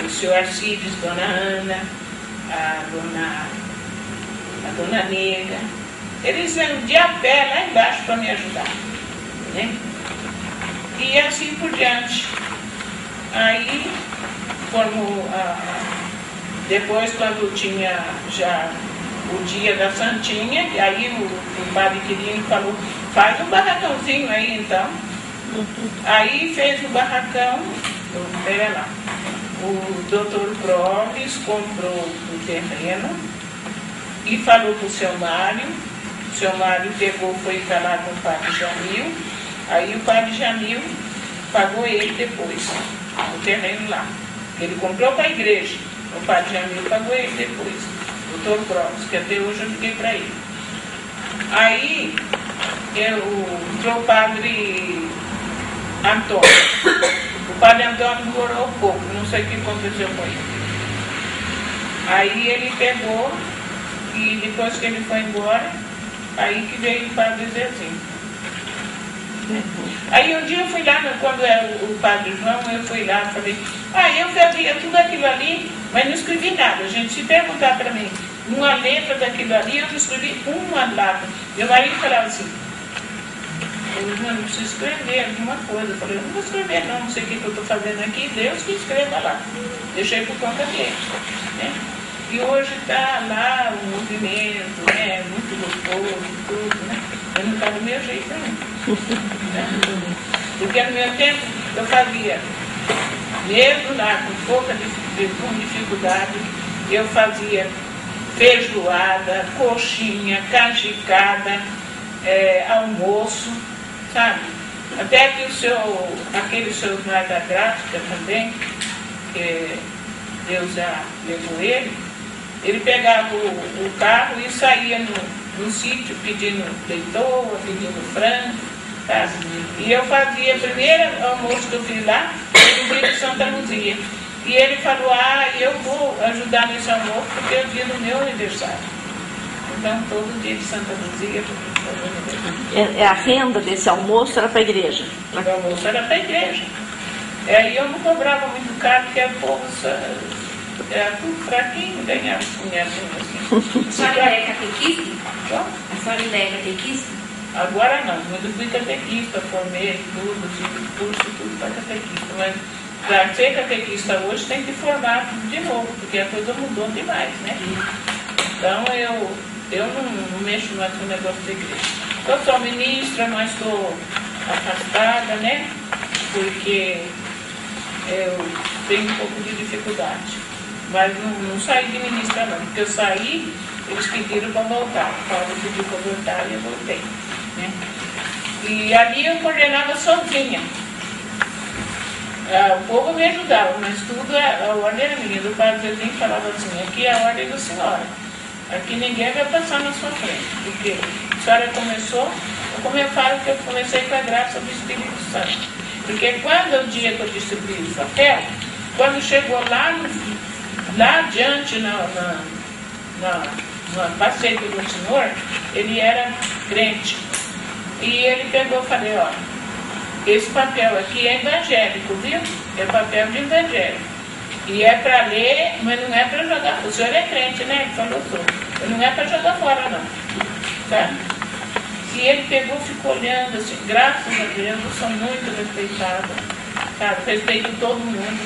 o seu Arcides, Dona Ana, a Dona Nega. Eles iam de a pé lá embaixo para me ajudar, né? E assim por diante. Aí, depois, quando tinha já o dia da Santinha, e aí o padre Quirino falou, faz um barracãozinho aí então. Aí fez o barracão, o doutor Proves comprou o terreno e falou para o seu Mário. O seu Mário pegou, foi falar com o padre Jamil, aí o padre Jamil pagou ele depois, o terreno lá. Ele comprou para a igreja, o padre Jamil pagou ele depois, o doutor Proves, que até hoje eu fiquei para ele. Aí entrou o padre Antônio. O padre Antônio demorou um pouco, não sei o que aconteceu com ele. Aí ele pegou, e depois que ele foi embora, aí que veio o padre Zezinho. Aí um dia eu fui lá, quando era o padre João, eu fui lá e falei, eu fazia tudo aquilo ali, mas não escrevi nada. A gente, se perguntar para mim uma letra daquilo ali, eu não escrevi uma letra. Meu marido falava assim, eu não preciso escrever alguma coisa. Eu falei, eu não vou escrever não sei o que eu estou fazendo aqui, Deus que escreva lá. Deixei por conta dele, né? E hoje está lá o movimento, né? Muito gostoso, tudo, né? Eu não está do meu jeito não. Né? Porque no meu tempo eu fazia, mesmo lá com dificuldade, eu fazia feijoada, coxinha, canjicada, almoço, sabe? Até que aquele seu mais da gráfica também, que Deus já levou ele pegava o carro e saía no sítio pedindo leitoa, pedindo frango, tá? E eu fazia, o primeiro almoço que eu fiz lá, no dia de Santa Luzia. E ele falou, eu vou ajudar nesse almoço porque é o dia do meu aniversário. Então, todo dia de Santa Luzia, a renda desse almoço era para a igreja? O almoço era para a igreja. E eu não cobrava muito caro, porque o povo era tudo fraquinho, ganhava assim. A senhora ainda é catequista? A senhora ainda é catequista? Agora não, mas eu fui catequista, formei tudo, tive curso, tudo para catequista. Mas para ser catequista hoje tem que formar tudo de novo, porque a coisa mudou demais, né? Então eu não mexo mais com o negócio da igreja. Eu sou ministra, mas estou afastada, né? Porque eu tenho um pouco de dificuldade. Mas não saí de ministra não, porque eu saí, eles pediram para voltar. O Paulo pediu para voltar e eu voltei, né? E ali eu coordenava sozinha. O povo me ajudava, mas tudo, a ordem era minha. O padre Zezinho falava assim, aqui é a ordem da senhora. Aqui ninguém vai passar na sua frente. Porque a senhora começou, como eu falo que eu comecei com a graça do Espírito Santo. Porque quando o dia que eu distribuí o papel, quando chegou lá adiante, no passeio do Senhor, ele era crente. E ele pegou e falei, esse papel aqui é evangélico, viu? É papel de evangélico. E é para ler, mas não é para jogar. O senhor é crente, né? Ele falou tudo. Não é para jogar fora, não. Tá? E ele pegou, ficou olhando, assim, graças a Deus, eu sou muito respeitada. Tá? Respeito todo mundo.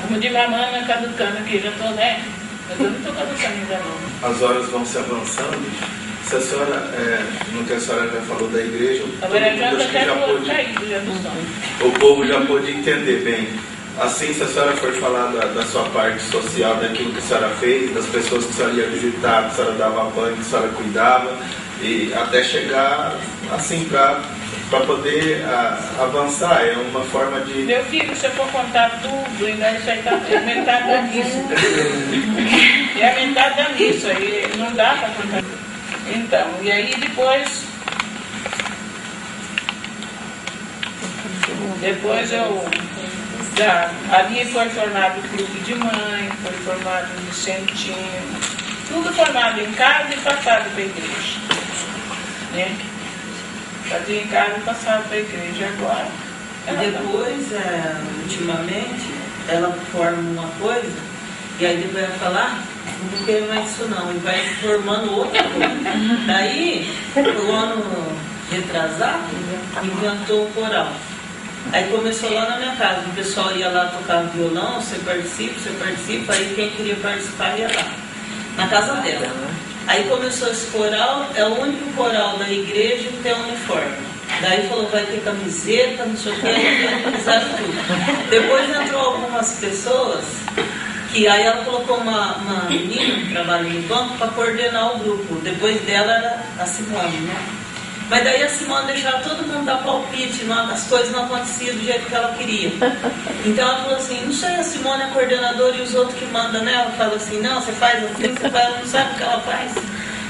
Como diz a mana caducando aqui, já estou, né? Mas eu não estou caducando ainda não. As horas vão se avançando. Se a senhora, no que a senhora já falou da igreja, o povo já pôde entender bem. Assim, se a senhora for falar da sua parte social, daquilo que a senhora fez, das pessoas que a senhora ia visitar, que a senhora dava banho, que a senhora cuidava, e até chegar, assim, para poder avançar, é uma forma de... Meu filho, se eu for contar tudo, ainda isso aí é metade da missa. É a metade da missa, e não dá para contar. Então, e aí depois eu... ali foi formado o clube de mãe, foi formado o Vicentinho, tudo formado em casa e passado para a igreja. Né? Fazia em casa e passava para a igreja agora. E depois, ultimamente, ela forma uma coisa, e aí depois ela fala, não quero mais isso não, e vai formando outra coisa. Daí, o ano retrasado, inventou o coral. Aí começou lá na minha casa, o pessoal ia lá tocar violão, você participa, aí quem queria participar ia lá, na casa dela. Aí começou esse coral, é o único coral da igreja que tem uniforme. Daí falou, vai ter camiseta, não sei o que, aí organizaram tudo. Depois entrou algumas pessoas, que aí ela colocou uma menina que trabalha no banco para coordenar o grupo. Depois dela era a Simone, né? Mas daí a Simone deixava todo mundo dar palpite, as coisas não aconteciam do jeito que ela queria. Então ela falou assim, não sei, a Simone é coordenadora e os outros que mandam nela falam assim, não, você faz assim, você faz, ela não sabe o que ela faz.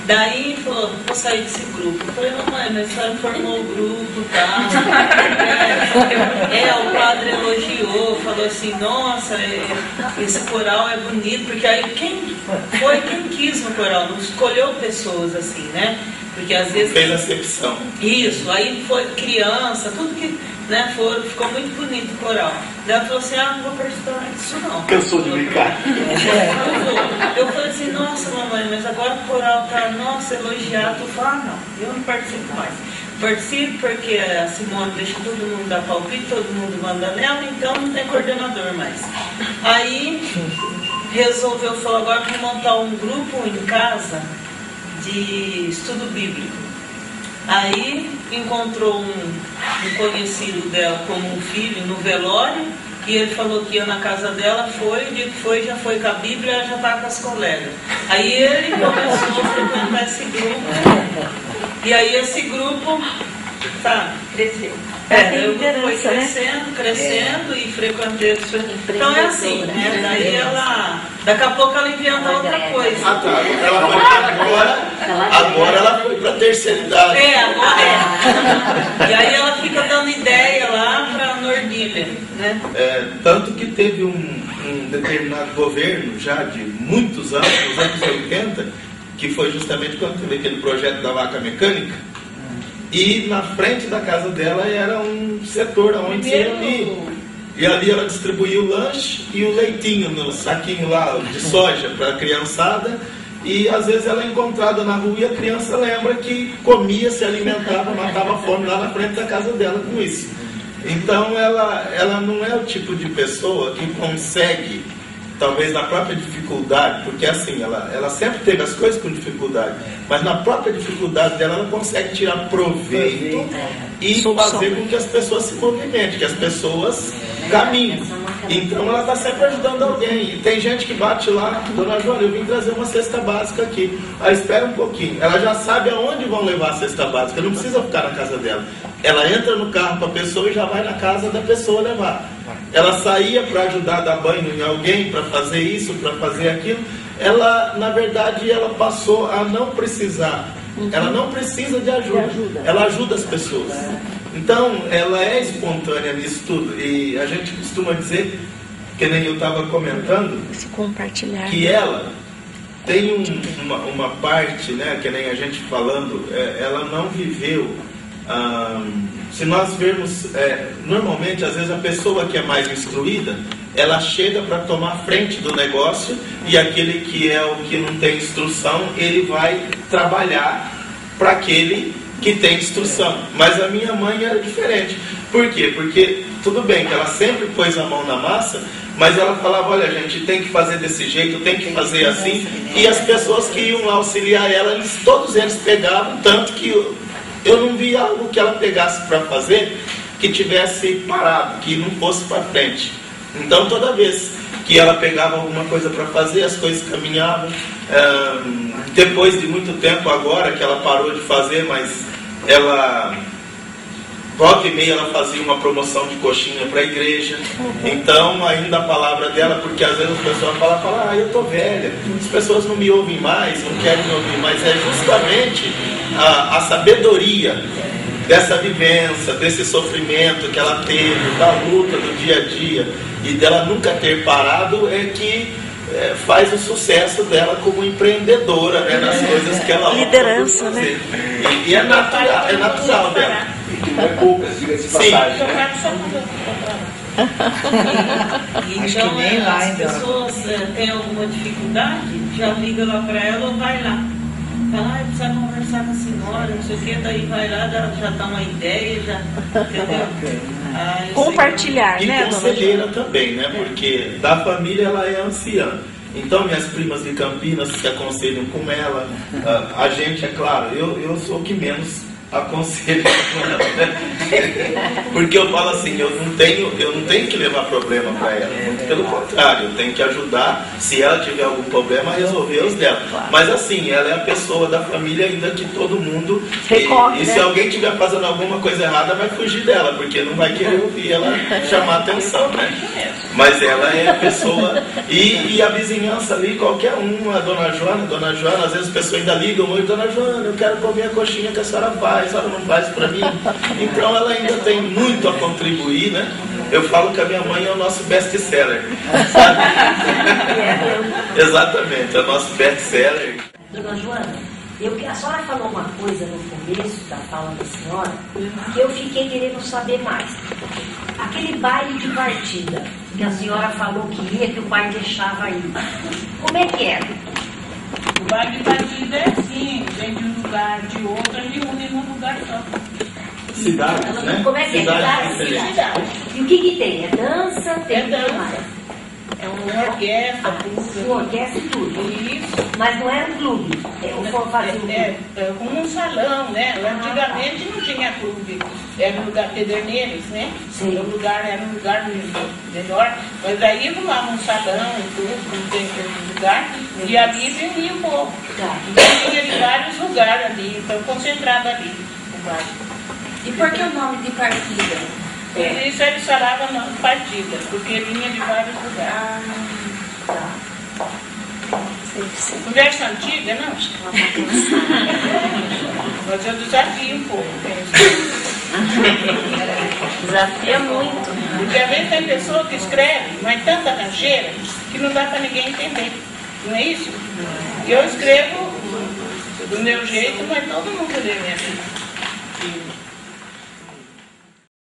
Daí falou, vou sair desse grupo. Eu falei, mamãe, mas a senhora formou o grupo e tal. O padre elogiou, falou assim, nossa, esse coral é bonito, porque aí quem quis no coral, não escolheu pessoas assim, né? Porque às vezes... Fez acepção. Isso, aí foi criança, tudo que, né, ficou muito bonito o coral. Daí ela falou assim, não vou participar disso não. Cansou de brincar. Eu falei assim, nossa mamãe, mas agora o coral tá, nossa, elogiado. Eu falei, não, eu não participo mais. Participo porque a Simone deixa todo mundo dar palpite, todo mundo manda nela, então não tem coordenador mais. Aí resolveu, falou, agora vou montar um grupo em casa de estudo bíblico. Aí encontrou um conhecido dela como um filho no velório, e ele falou que ia na casa dela, foi, o dia que foi, já foi com a Bíblia, ela já estava com as colegas. Aí ele começou a frequentar esse grupo, e aí esse grupo cresceu. Foi crescendo e frequentei. Então é assim, né? Daí ela, daqui a pouco ela inventa outra coisa. Agora ela foi para a terceira idade. Agora é. E aí ela fica dando ideia lá para Nordília, né? Tanto que teve um determinado governo já de muitos anos, nos anos 80, que foi justamente quando teve aquele projeto da vaca mecânica. E na frente da casa dela era um setor onde você ia. E ali ela distribuía o lanche e o leitinho no saquinho lá de soja para a criançada. E às vezes ela é encontrada na rua e a criança lembra que comia, se alimentava, matava a fome lá na frente da casa dela com isso. Então ela não é o tipo de pessoa que consegue, talvez na própria dificuldade, porque assim, ela sempre teve as coisas com dificuldade, mas na própria dificuldade dela ela consegue tirar proveito e fazer com que as pessoas se movimentem, que as pessoas caminhem. Então ela está sempre ajudando alguém. E tem gente que bate lá, dona Joana, eu vim trazer uma cesta básica aqui. Aí espera um pouquinho. Ela já sabe aonde vão levar a cesta básica, não precisa ficar na casa dela. Ela entra no carro para a pessoa e já vai na casa da pessoa levar. Ela saía para ajudar a dar banho em alguém, para fazer isso, para fazer aquilo. Ela, na verdade, ela passou a não precisar. Ela não precisa de ajuda. Ela ajuda as pessoas. Então, ela é espontânea nisso tudo. E a gente costuma dizer, que nem eu estava comentando, que ela tem uma parte, né, que nem a gente falando, ela não viveu. Se nós vermos, normalmente, às vezes a pessoa que é mais instruída, ela chega para tomar frente do negócio e aquele que é o que não tem instrução, ele vai trabalhar para aquele que tem instrução. Mas a minha mãe era diferente. Por quê? Porque tudo bem que ela sempre pôs a mão na massa, mas ela falava, olha gente, tem que fazer desse jeito, tem que fazer assim. E as pessoas que iam lá auxiliar ela, todos eles pegavam, tanto que eu não vi algo que ela pegasse para fazer que tivesse parado, que não fosse para frente. Então toda vez que ela pegava alguma coisa para fazer, as coisas caminhavam. Depois de muito tempo agora que ela parou de fazer, mas ela, volta e meia, ela fazia uma promoção de coxinha para a igreja. Então ainda a palavra dela, porque às vezes as pessoas falam, eu tô velha, as pessoas não me ouvem mais, não querem me ouvir mais. É justamente a sabedoria dessa vivência, desse sofrimento que ela teve, da luta do dia a dia e dela nunca ter parado, é que faz o sucesso dela como empreendedora, né, nas coisas que ela liderança, né? E é natural dela. E que não é poucas, diga-se passagem, né? Então, as pessoas têm alguma dificuldade, já liga lá para ela ou vai lá. Fala, precisa conversar com a senhora, não sei o que, daí vai lá, já dá uma ideia, já, entendeu? Compartilhar, e né, conselheira também, né? Porque da família ela é anciã. Então minhas primas de Campinas se aconselham com ela. A gente, é claro, eu sou o que menos aconselho com ela, né? Porque eu falo assim, eu não tenho que levar problema para ela. Pelo contrário, eu tenho que ajudar, se ela tiver algum problema, a resolver os dela. Mas assim, ela é a pessoa da família ainda que todo mundo recorre, e se alguém estiver fazendo alguma coisa errada, vai fugir dela, porque não vai querer ouvir ela chamar atenção, né? Mas ela é a pessoa, e a vizinhança ali, qualquer a Dona Joana, às vezes as pessoas ainda ligam, oi Dona Joana, eu quero comer a coxinha que a senhora faz, a senhora não faz para mim. Então ela ainda tem muito a contribuir, né? Eu falo que a minha mãe é o nosso best-seller, sabe? Exatamente, é o nosso best-seller. Dona Joana, a senhora falou uma coisa no começo da fala da senhora que eu fiquei querendo saber mais. Aquele baile de partida que a senhora falou que ia, que o pai deixava ir. Como é que era? O baile de partida é assim, vem de um lugar de outro, e une num lugar só. Cidades, né? Como é que é? Cidade. E o que tem? É dança? Tem dança. É uma orquestra, uma orquestra e tudo. Isso. Mas não era um clube. É como um salão, né? Antigamente não tinha clube. Era um lugar Pederneiros, né? Era um lugar melhor. Mas aí arrumava um salão, tudo, como tem todo lugar, e ali venia o povo. Então tinha de vários lugares ali, então concentrado ali o bairro. E por que o nome de partida? Isso eles falavam na partida, porque vinha de vários lugares. Conversa antiga, não? Mas eu desafio um pouco. Desafia muito. Porque às vezes tem pessoa que escreve, mas tanta rancheira que não dá para ninguém entender. Não é isso? Eu escrevo do meu jeito, mas todo mundo lê minha vida.